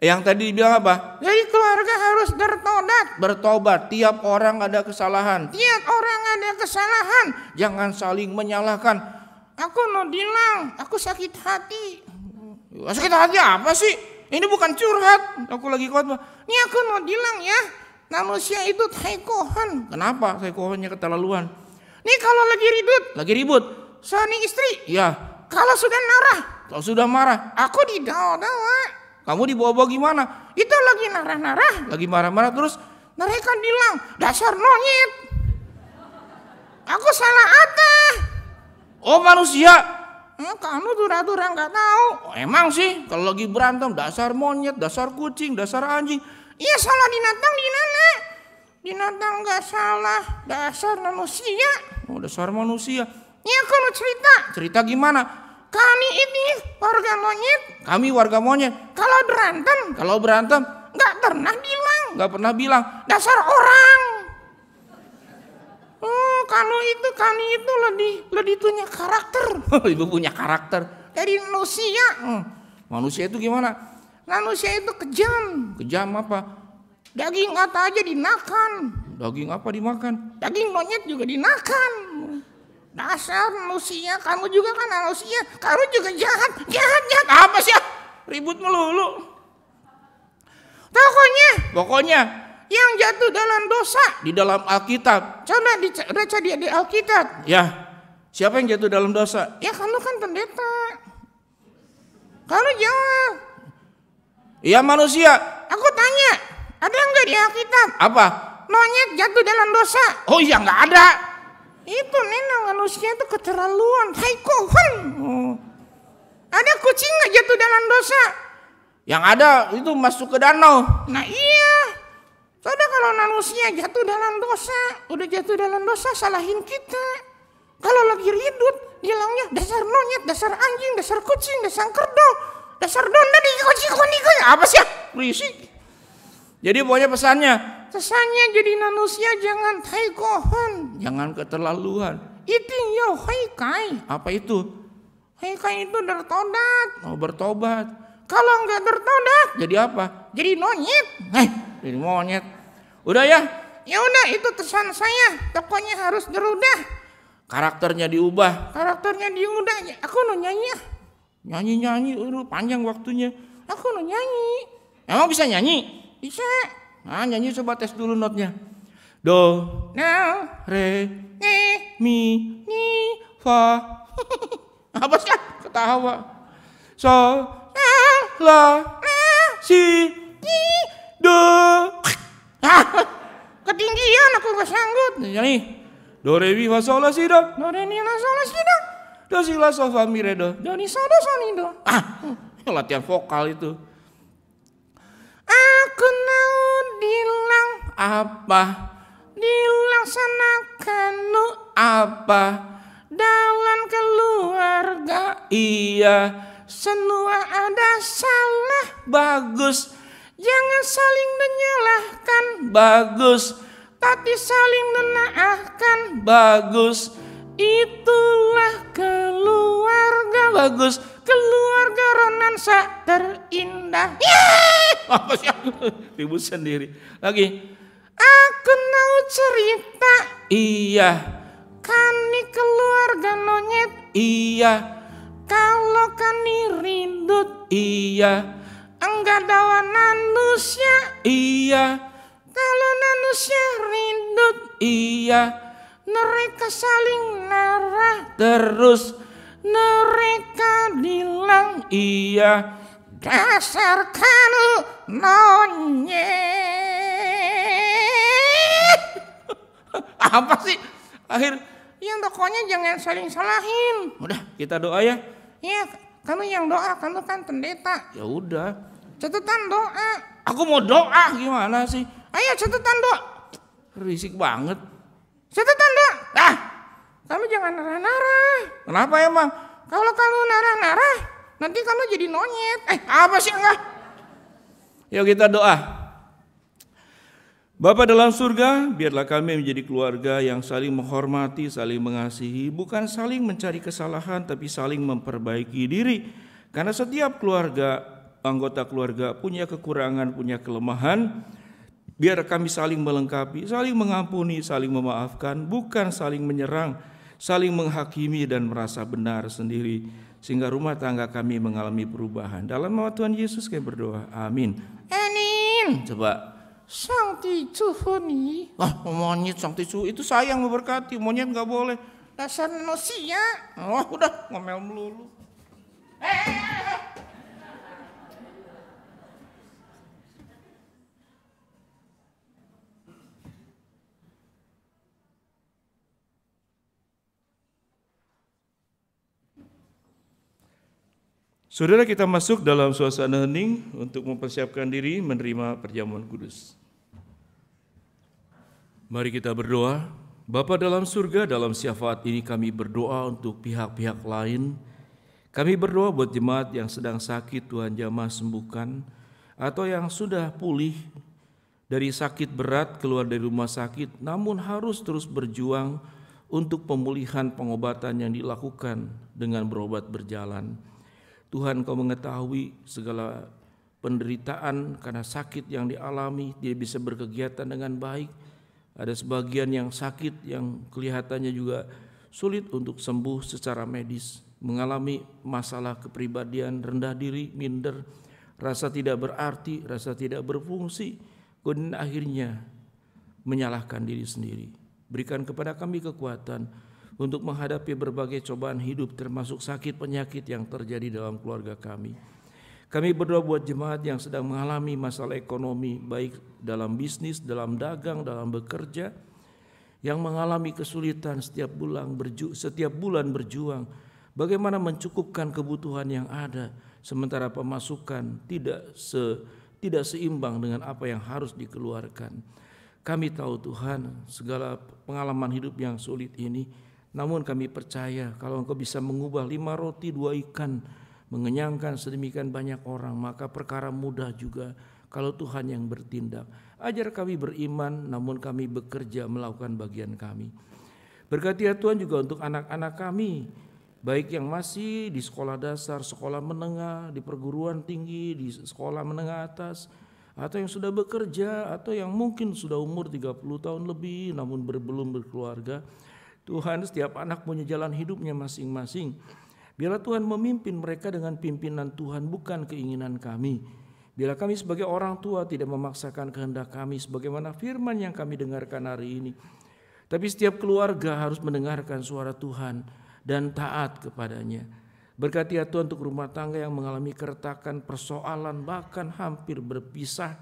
yang tadi bilang apa? Jadi keluarga harus bertobat. Bertobat. Tiap orang ada kesalahan. Tiap orang ada kesalahan. Jangan saling menyalahkan. Aku mau bilang, aku sakit hati. Sakit hati apa sih? Ini bukan curhat. Aku lagi khotbah. Ini aku mau bilang ya, manusia itu taikohan. Kenapa taikohannya keterlaluan? Nih kalau lagi ribut. Suami istri. Ya. Kalau sudah marah. Kalau sudah marah. Aku dibawa-bawa. Kamu dibawa-bawa gimana? Itu lagi marah-marah. Lagi marah-marah terus mereka bilang, dasar monyet. Aku salah apa? Oh manusia. Kamu dura-dura nggak tahu. Emang sih kalau lagi berantem dasar monyet, dasar kucing, dasar anjing. Iya salah binatang di mana? Binatang nggak salah, dasar manusia. Oh dasar manusia. Iya aku mau cerita. Cerita gimana? Kami ini warga monyet. Kami warga monyet. Kalau berantem nggak pernah bilang dasar orang. Kami itu lebih punya karakter. Ibu punya karakter. Dari manusia. Manusia itu gimana? Manusia itu kejam. Kejam apa? Daging apa aja dimakan. Daging apa dimakan? Daging monyet juga dimakan. Dasar manusia, kamu juga kan manusia. Kamu juga jahat. Apa sih? Ribut melulu. Pokoknya yang jatuh dalam dosa di dalam Alkitab. Coba baca di Alkitab. Ya. Siapa yang jatuh dalam dosa? Ya kamu kan pendeta. Kamu jawab. Iya manusia. Aku tanya, ada nggak di Alkitab? Apa? Monyet jatuh dalam dosa. Oh iya nggak ada. Itu memang manusia itu keterlaluan. Taikohan. Ada kucing nggak jatuh dalam dosa? Yang ada itu masuk ke danau. Nah iya. Coba kalau manusia jatuh dalam dosa, udah jatuh dalam dosa salahin kita. Kalau lagi ribut, bilangnya dasar monyet, dasar anjing, dasar kucing, dasar kerbau, dasar donda di kucing. Apa sih? Berisik. Jadi pokoknya pesannya jadi manusia jangan taikohan. Jangan keterlaluan. Itu yo haikai. Apa itu? Haikai itu bertobat. Oh bertobat. Kalau nggak bertobat, jadi apa? Jadi monyet. Jadi monyet. Udah ya? Ya udah itu pesan saya. Pokoknya harus berubah. Karakternya diubah. Aku mau nyanyi. Nyanyi, panjang waktunya. Aku mau nyanyi. Emang bisa nyanyi? Bisa. Nah, nyanyi coba tes dulu notnya. Do, re, mi, fa. Apa sih? Ketawa. So, la, si, do. Ketinggian aku gak sanggup. Nyanyi. Do, re, mi, fa, sol, la, si, do. Do, re, mi, fa, sol, la, si, do. Do, si, la, so, fa, mi, re, do. Do, ni, so, do, so, ni, do. Latihan vokal itu. Aku mau bilang apa? Dilaksanakan apa? Dalam keluarga. Iya. Semua ada salah. Bagus. Jangan saling menyalahkan. Bagus. tapi saling mendoakan. Bagus, itulah keluarga. Bagus, Keluarga Ronansa terindah. apa sih? Ribut sendiri. Lagi. Aku mau cerita, Iya, kani keluarga nonyet. iya, Kalau kani rindut, iya, enggak dawa manusia. iya, Kalau manusia rindut, iya. mereka saling narah. Terus Mereka bilang, iya. dasar kanu nonyet. Apa sih? Akhir Yang pokoknya jangan saling salahin. udah kita doa ya. Ya, kamu yang doa, kamu kan pendeta. Ya udah. Catatan doa. Aku mau doa gimana sih? Ayo catatan doa. Risik banget. Catatan doa. Ah, kamu jangan narah-narah. Kenapa emang? Kalau kamu narah-narah, nanti kamu jadi nonyet. Apa sih enggak? Yuk kita doa. Bapa dalam surga, biarlah kami menjadi keluarga yang saling menghormati, saling mengasihi, bukan saling mencari kesalahan, tapi saling memperbaiki diri. Karena setiap keluarga, anggota keluarga punya kekurangan, punya kelemahan. Biar kami saling melengkapi, saling mengampuni, saling memaafkan, bukan saling menyerang, saling menghakimi dan merasa benar sendiri. Sehingga rumah tangga kami mengalami perubahan. Dalam nama Tuhan Yesus kami berdoa. Amin. Amin. Coba. Sang ticu huni. Monyet sang tisu itu sayang memberkati, monyet nggak boleh. Dasar manusia. Oh udah ngomel melulu. Saudara, kita masuk dalam suasana hening untuk mempersiapkan diri menerima perjamuan kudus. Mari kita berdoa. Bapa dalam surga, dalam syafaat ini kami berdoa untuk pihak-pihak lain. Kami berdoa buat jemaat yang sedang sakit, Tuhan jamah sembuhkan. Atau yang sudah pulih dari sakit berat, keluar dari rumah sakit, namun harus terus berjuang untuk pemulihan pengobatan yang dilakukan dengan berobat berjalan. Tuhan, Kau mengetahui segala penderitaan karena sakit yang dialami, dia bisa berkegiatan dengan baik. Ada sebagian yang sakit yang kelihatannya juga sulit untuk sembuh secara medis, mengalami masalah kepribadian, rendah diri, minder, rasa tidak berarti, rasa tidak berfungsi, kemudian akhirnya menyalahkan diri sendiri. Berikan kepada kami kekuatan untuk menghadapi berbagai cobaan hidup termasuk sakit penyakit yang terjadi dalam keluarga kami. Kami berdoa buat jemaat yang sedang mengalami masalah ekonomi, baik dalam bisnis, dalam dagang, dalam bekerja, yang mengalami kesulitan setiap bulan berjuang, bagaimana mencukupkan kebutuhan yang ada, sementara pemasukan tidak seimbang dengan apa yang harus dikeluarkan. Kami tahu Tuhan segala pengalaman hidup yang sulit ini, namun kami percaya kalau Engkau bisa mengubah 5 roti 2 ikan mengenyangkan sedemikian banyak orang, maka perkara mudah juga kalau Tuhan yang bertindak. Ajar kami beriman, namun kami bekerja melakukan bagian kami. Berkati ya Tuhan juga untuk anak-anak kami, baik yang masih di sekolah dasar, sekolah menengah, di perguruan tinggi, di sekolah menengah atas, atau yang sudah bekerja, atau yang mungkin sudah umur 30 tahun lebih namun belum berkeluarga. Tuhan, setiap anak punya jalan hidupnya masing-masing. Biarlah Tuhan memimpin mereka dengan pimpinan Tuhan, bukan keinginan kami. Biarlah kami sebagai orang tua tidak memaksakan kehendak kami sebagaimana firman yang kami dengarkan hari ini. Tapi setiap keluarga harus mendengarkan suara Tuhan dan taat kepadanya. Berkati ya Tuhan untuk rumah tangga yang mengalami keretakan, persoalan, bahkan hampir berpisah.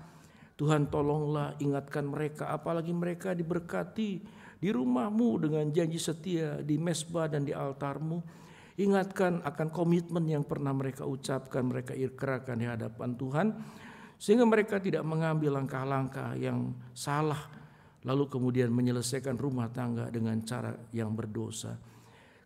Tuhan tolonglah ingatkan mereka, apalagi mereka diberkati di rumah-Mu dengan janji setia di mezbah dan di altar-Mu. Ingatkan akan komitmen yang pernah mereka ucapkan, mereka ikrarkan di hadapan Tuhan, sehingga mereka tidak mengambil langkah-langkah yang salah, lalu kemudian menyelesaikan rumah tangga dengan cara yang berdosa.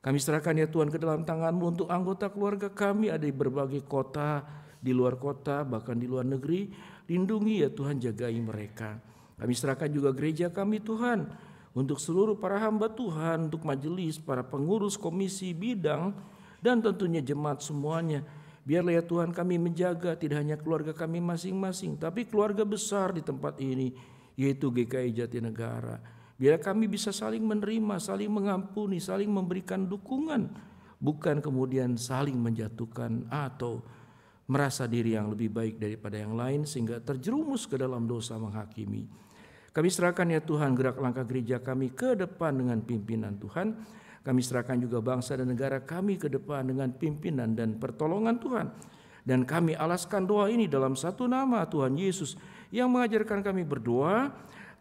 Kami serahkan ya Tuhan ke dalam tangan-Mu untuk anggota keluarga kami ada di berbagai kota, di luar kota, bahkan di luar negeri. Lindungi ya Tuhan, jagai mereka. Kami serahkan juga gereja kami Tuhan, untuk seluruh para hamba Tuhan, untuk majelis, para pengurus komisi bidang, dan tentunya jemaat semuanya. Biarlah ya Tuhan kami menjaga tidak hanya keluarga kami masing-masing, tapi keluarga besar di tempat ini, yaitu GKI Jatinegara. Biar kami bisa saling menerima, saling mengampuni, saling memberikan dukungan, bukan kemudian saling menjatuhkan atau merasa diri yang lebih baik daripada yang lain sehingga terjerumus ke dalam dosa menghakimi. Kami serahkan ya Tuhan gerak langkah gereja kami ke depan dengan pimpinan Tuhan. Kami serahkan juga bangsa dan negara kami ke depan dengan pimpinan dan pertolongan Tuhan. Dan kami alaskan doa ini dalam satu nama Tuhan Yesus yang mengajarkan kami berdoa.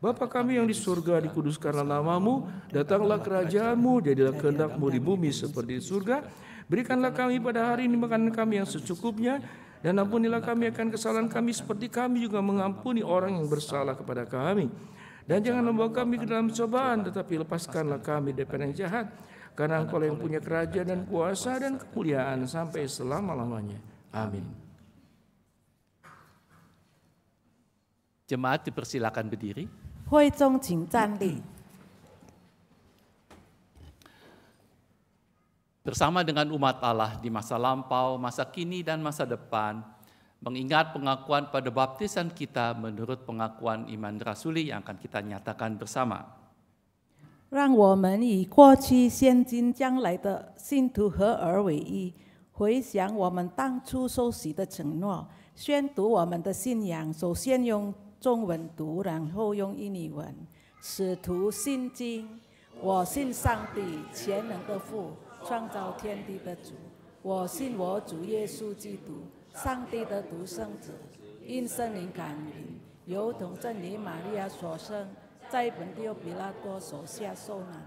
Bapa kami yang di surga, dikuduskanlah namamu, datanglah kerajaan-Mu, jadilah kehendak-Mu di bumi seperti di surga. Berikanlah kami pada hari ini makanan kami yang secukupnya, dan ampunilah kami akan kesalahan kami seperti kami juga mengampuni orang yang bersalah kepada kami. Dan jangan membawa kami ke dalam cobaan, tetapi lepaskanlah kami daripada yang jahat. Karena Engkau yang punya kerajaan dan kuasa dan kemuliaan sampai selama-lamanya. Amin. Jemaat dipersilakan berdiri. 会中请站立。 Bersama dengan umat Allah di masa lampau, masa kini, dan masa depan, mengingat pengakuan pada baptisan kita menurut pengakuan iman rasuli yang akan kita nyatakan bersama. 让我们以过去、现今、将来的信徒合而为一，回想我们当初受洗的承诺，宣读我们的信仰。首先用中文读，然后用印尼文。使徒信经，我信上帝，全能的父，创造天地的主。我信我主耶稣基督，上帝的独生子，因圣灵感孕，由童真女玛利亚所生。 在本丢比拉多手下受难，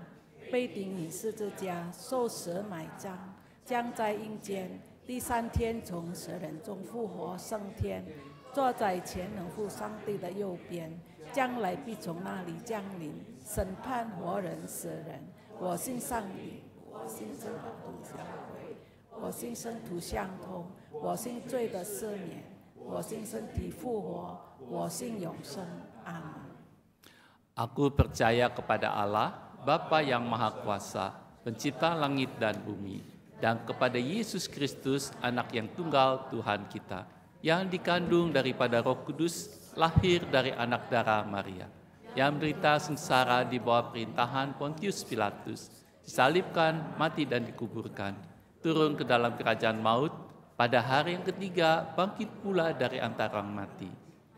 被钉于十字架，受死埋葬，将在阴间，第三天从死人中复活升天，坐在全能父上帝的右边，将来必从那里降临，审判活人死人。我信上帝，我信真道相会，我信圣徒相通，我信罪的赦免，我信身体复活，我信永生。阿门。 Aku percaya kepada Allah, Bapa yang Maha Kuasa, pencipta langit dan bumi, dan kepada Yesus Kristus, anak yang tunggal Tuhan kita, yang dikandung daripada Roh Kudus, lahir dari anak darah Maria, yang menderita sengsara di bawah perintahan Pontius Pilatus, disalibkan, mati dan dikuburkan, turun ke dalam kerajaan maut, pada hari yang ketiga bangkit pula dari antara orang mati,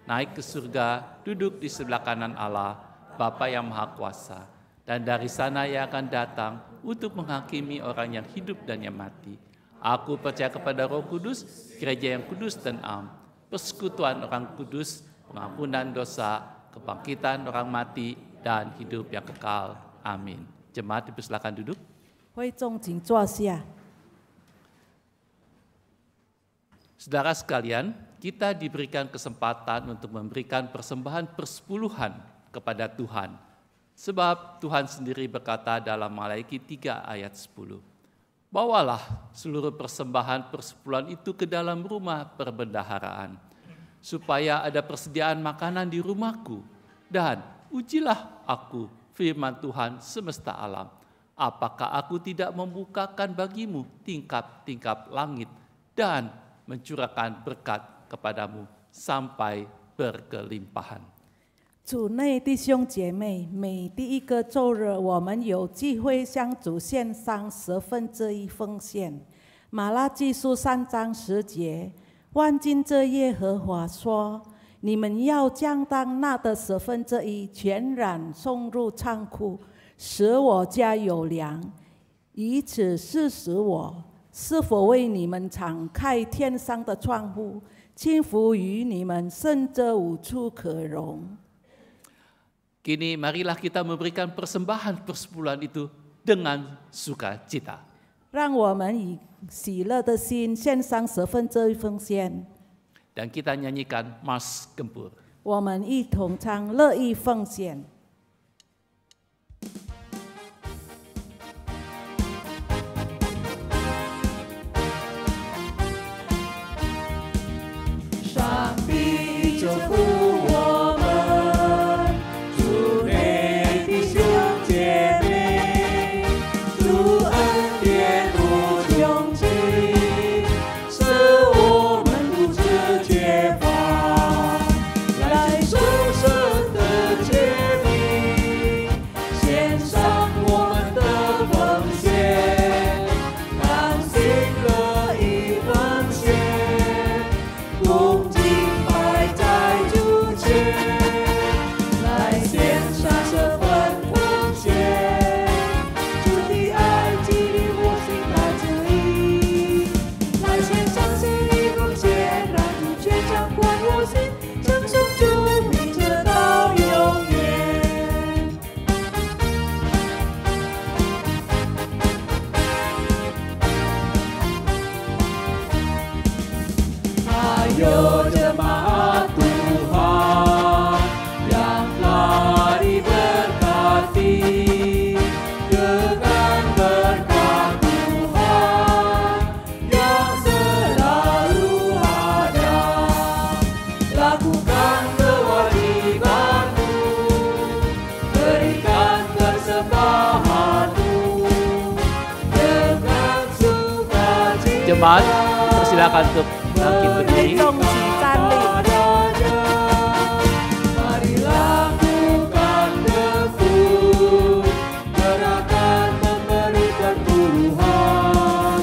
naik ke surga, duduk di sebelah kanan Allah, Bapa yang Maha Kuasa, dan dari sana Ia akan datang untuk menghakimi orang yang hidup dan yang mati. Aku percaya kepada Roh Kudus, gereja yang kudus dan am, persekutuan orang kudus, pengampunan dosa, kebangkitan orang mati, dan hidup yang kekal. Amin. Jemaat dipersilakan duduk. 会众请坐下。 Saudara sekalian, kita diberikan kesempatan untuk memberikan persembahan persepuluhan kepada Tuhan. Sebab Tuhan sendiri berkata dalam Malaiki 3 ayat 10. Bawalah seluruh persembahan persepuluhan itu ke dalam rumah perbendaharaan, supaya ada persediaan makanan di rumahku. Dan ujilah aku, firman Tuhan semesta alam. Apakah aku tidak membukakan bagimu tingkap-tingkap langit dan mencurahkan berkat kepadamu sampai berkelimpahan. 主内弟兄姐妹，每第一个周日，我们有机会向主献上1/10奉献。马拉基书3章10节，万军之耶和华说：“你们要将当纳的1/10全然送入仓库，使我家有粮，以此试试我是否为你们敞开天上的窗户，倾福于你们，甚至无处可容。” Kini marilah kita memberikan persembahan persepuluhan itu dengan sukacita. 让我们以喜乐的心献上1/10奉献。 Dan kita nyanyikan Mas Gempur. 我们一同唱乐意奉献。 上帝救赎我们， jemaat dipersilakan untuk bangkit berdiri. 众起站立。 Mari lakukan nafsu, gerakan memberikan Tuhan,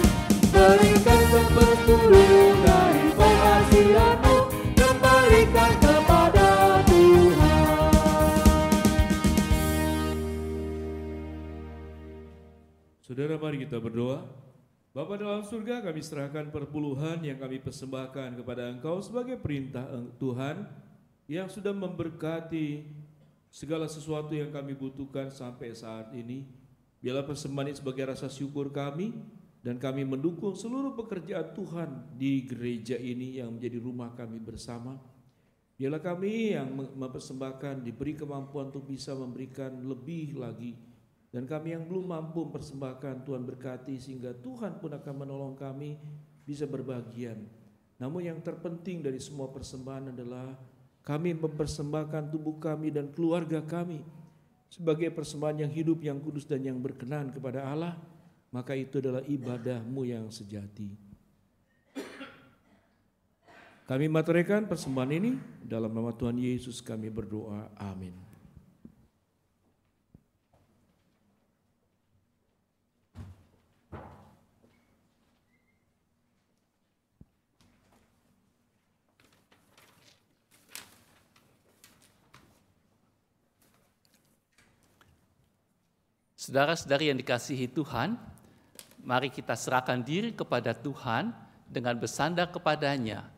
berikan 10 dari penghasilanmu, kembalikan kepada Tuhan. Saudara, mari kita berdoa. Bapa dalam surga, kami serahkan perpuluhan yang kami persembahkan kepada Engkau sebagai perintah Tuhan yang sudah memberkati segala sesuatu yang kami butuhkan sampai saat ini. Biarlah persembahan ini sebagai rasa syukur kami, dan kami mendukung seluruh pekerjaan Tuhan di gereja ini yang menjadi rumah kami bersama. Biarlah kami yang mempersembahkan diberi kemampuan untuk bisa memberikan lebih lagi. Dan kami yang belum mampu mempersembahkan, Tuhan berkati sehingga Tuhan pun akan menolong kami bisa berbagian. Namun yang terpenting dari semua persembahan adalah kami mempersembahkan tubuh kami dan keluarga kami sebagai persembahan yang hidup, yang kudus dan yang berkenan kepada Allah. Maka itu adalah ibadahmu yang sejati. Kami maturkan persembahan ini dalam nama Tuhan Yesus kami berdoa. Amin. Saudara-saudari yang dikasihi Tuhan, mari kita serahkan diri kepada Tuhan dengan bersandar kepadanya.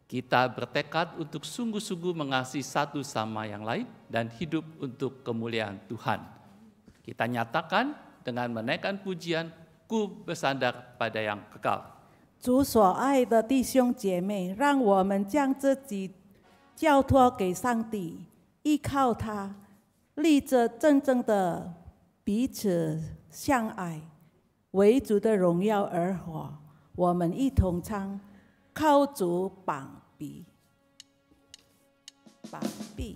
Kita bertekad untuk sungguh-sungguh mengasihi satu sama yang lain dan hidup untuk kemuliaan Tuhan. Kita nyatakan dengan menaikkan pujian, ku bersandar pada yang kekal. 主所爱的弟兄姐妹，让我们将自己交托给上帝，依靠他，立着真正的彼此相爱，为主的荣耀而活。我们一同唱，靠主膀臂，膀臂。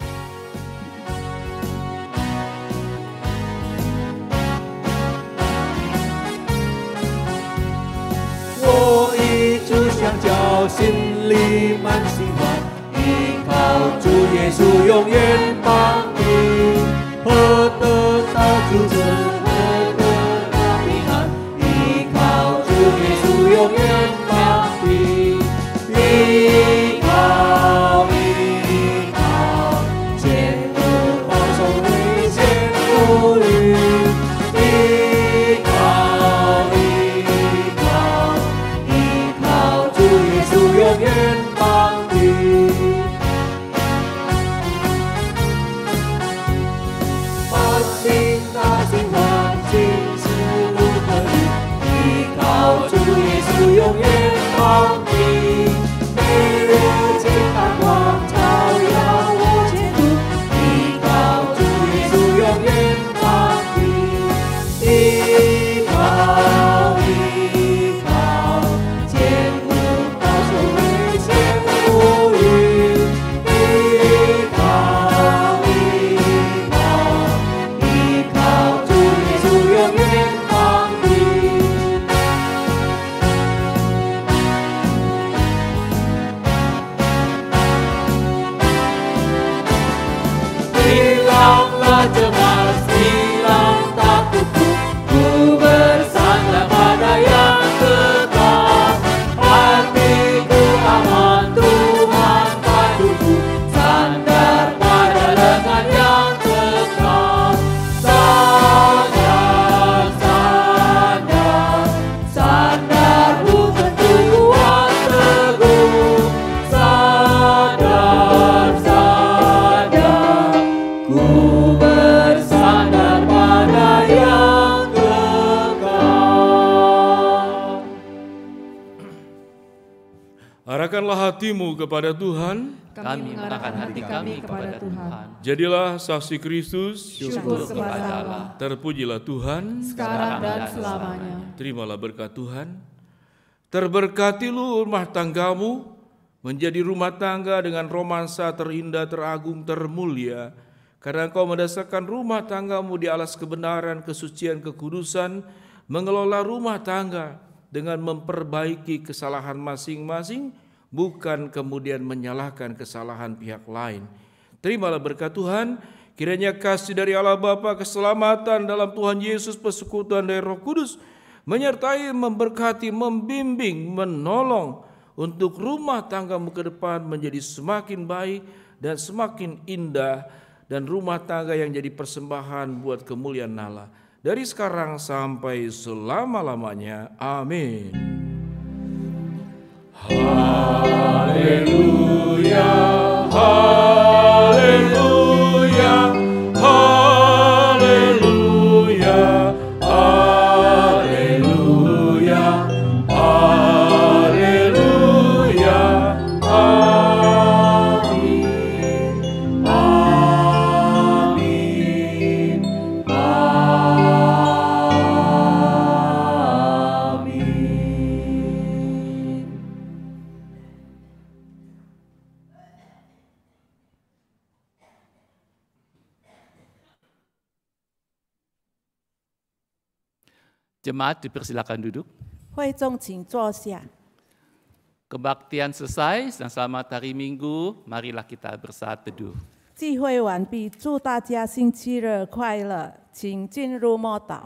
我以主相交，心里满心欢，依靠主耶稣永远帮你，何得到主子，何得到平安，依靠主耶稣永远帮你，依靠依靠，坚固保守危险无虑，依靠依靠。依靠主耶稣永远帮你，欢欣大心欢欣是无可比，依靠主耶稣永远帮你，每日健康光照耀我前途，依靠主耶稣永远帮你，依靠依靠。坚固保守危险无虑，依靠依靠依靠主耶稣永远帮你。Hilanglah cemas, hilang takutku, ku bersandar pada yang kekal. Hatiku aman, Tuhan paduku, sandar pada lengan yang kekal. Sandar, sandar, sandar bukan kuat teguh. Sandar, sandar, ku bersandar pada yang kekal. Arahkanlah hatimu kepada Tuhan. Kami mengarahkan hati kami kepada Tuhan. Jadilah saksi Kristus. Syukur kepada Allah. Terpujilah Tuhan. Sekarang dan selamanya. Terimalah berkat Tuhan. Terberkatilah rumah tanggamu, menjadi rumah tangga dengan romansa terindah, teragung, termulia. Karena engkau mendasarkan rumah tanggamu di alas kebenaran, kesucian, kekudusan, mengelola rumah tangga dengan memperbaiki kesalahan masing-masing, bukan kemudian menyalahkan kesalahan pihak lain. Terimalah berkat Tuhan, kiranya kasih dari Allah Bapa, keselamatan dalam Tuhan Yesus, persekutuan dari Roh Kudus, menyertai, memberkati, membimbing, menolong untuk rumah tanggamu ke depan menjadi semakin baik dan semakin indah, dan rumah tangga yang jadi persembahan buat kemuliaan Allah dari sekarang sampai selama-lamanya. Amin. Haleluya, haleluya, haleluya, haleluya, haleluya, amin, amin, amin. Jemaat dipersilakan duduk. 会众请坐下。 Kebaktian selesai dan selamat hari Minggu. Marilah kita bersatu teduh. 聚会完毕，祝大家星期日快乐，请进入默祷。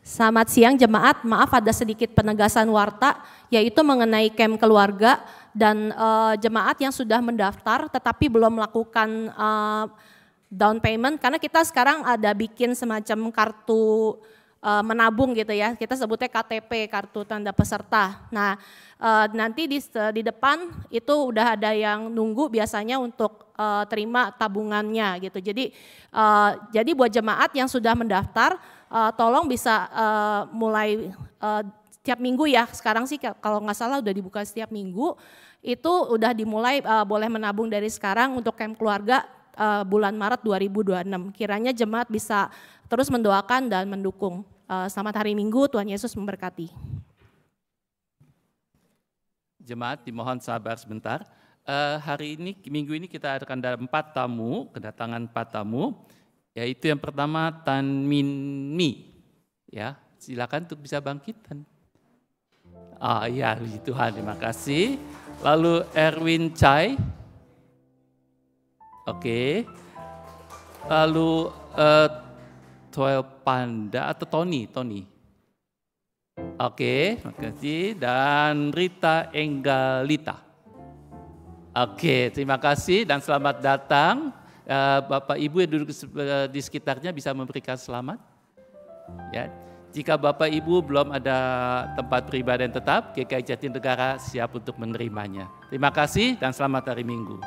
Selamat siang jemaat, maaf ada sedikit penegasan warta, yaitu mengenai camp keluarga dan jemaat yang sudah mendaftar tetapi belum melakukan down payment, karena kita sekarang ada bikin semacam kartu menabung gitu ya, kita sebutnya KTP, kartu tanda peserta. Nah nanti di depan itu udah ada yang nunggu biasanya untuk terima tabungannya gitu. Jadi buat jemaat yang sudah mendaftar, tolong bisa mulai setiap minggu ya, sekarang sih kalau nggak salah udah dibuka setiap minggu, itu udah dimulai boleh menabung dari sekarang untuk camp keluarga bulan Maret 2026. Kiranya jemaat bisa terus mendoakan dan mendukung. Selamat hari Minggu, Tuhan Yesus memberkati. Jemaat dimohon sabar sebentar. Hari ini, minggu ini kita akan ada 4 tamu, kedatangan 4 tamu. Yaitu yang pertama Tan Min Mi, ya silakan untuk bisa bangkitan. Ya Tuhan, terima kasih. Lalu Erwin Chai, oke. Lalu Toel Panda atau Tony, oke, terima kasih. Dan Rita Enggalita, oke, terima kasih dan selamat datang. Bapak Ibu yang duduk di sekitarnya bisa memberikan selamat. Ya, jika Bapak Ibu belum ada tempat peribadahan tetap, GKI Jatinegara siap untuk menerimanya. Terima kasih dan selamat hari Minggu.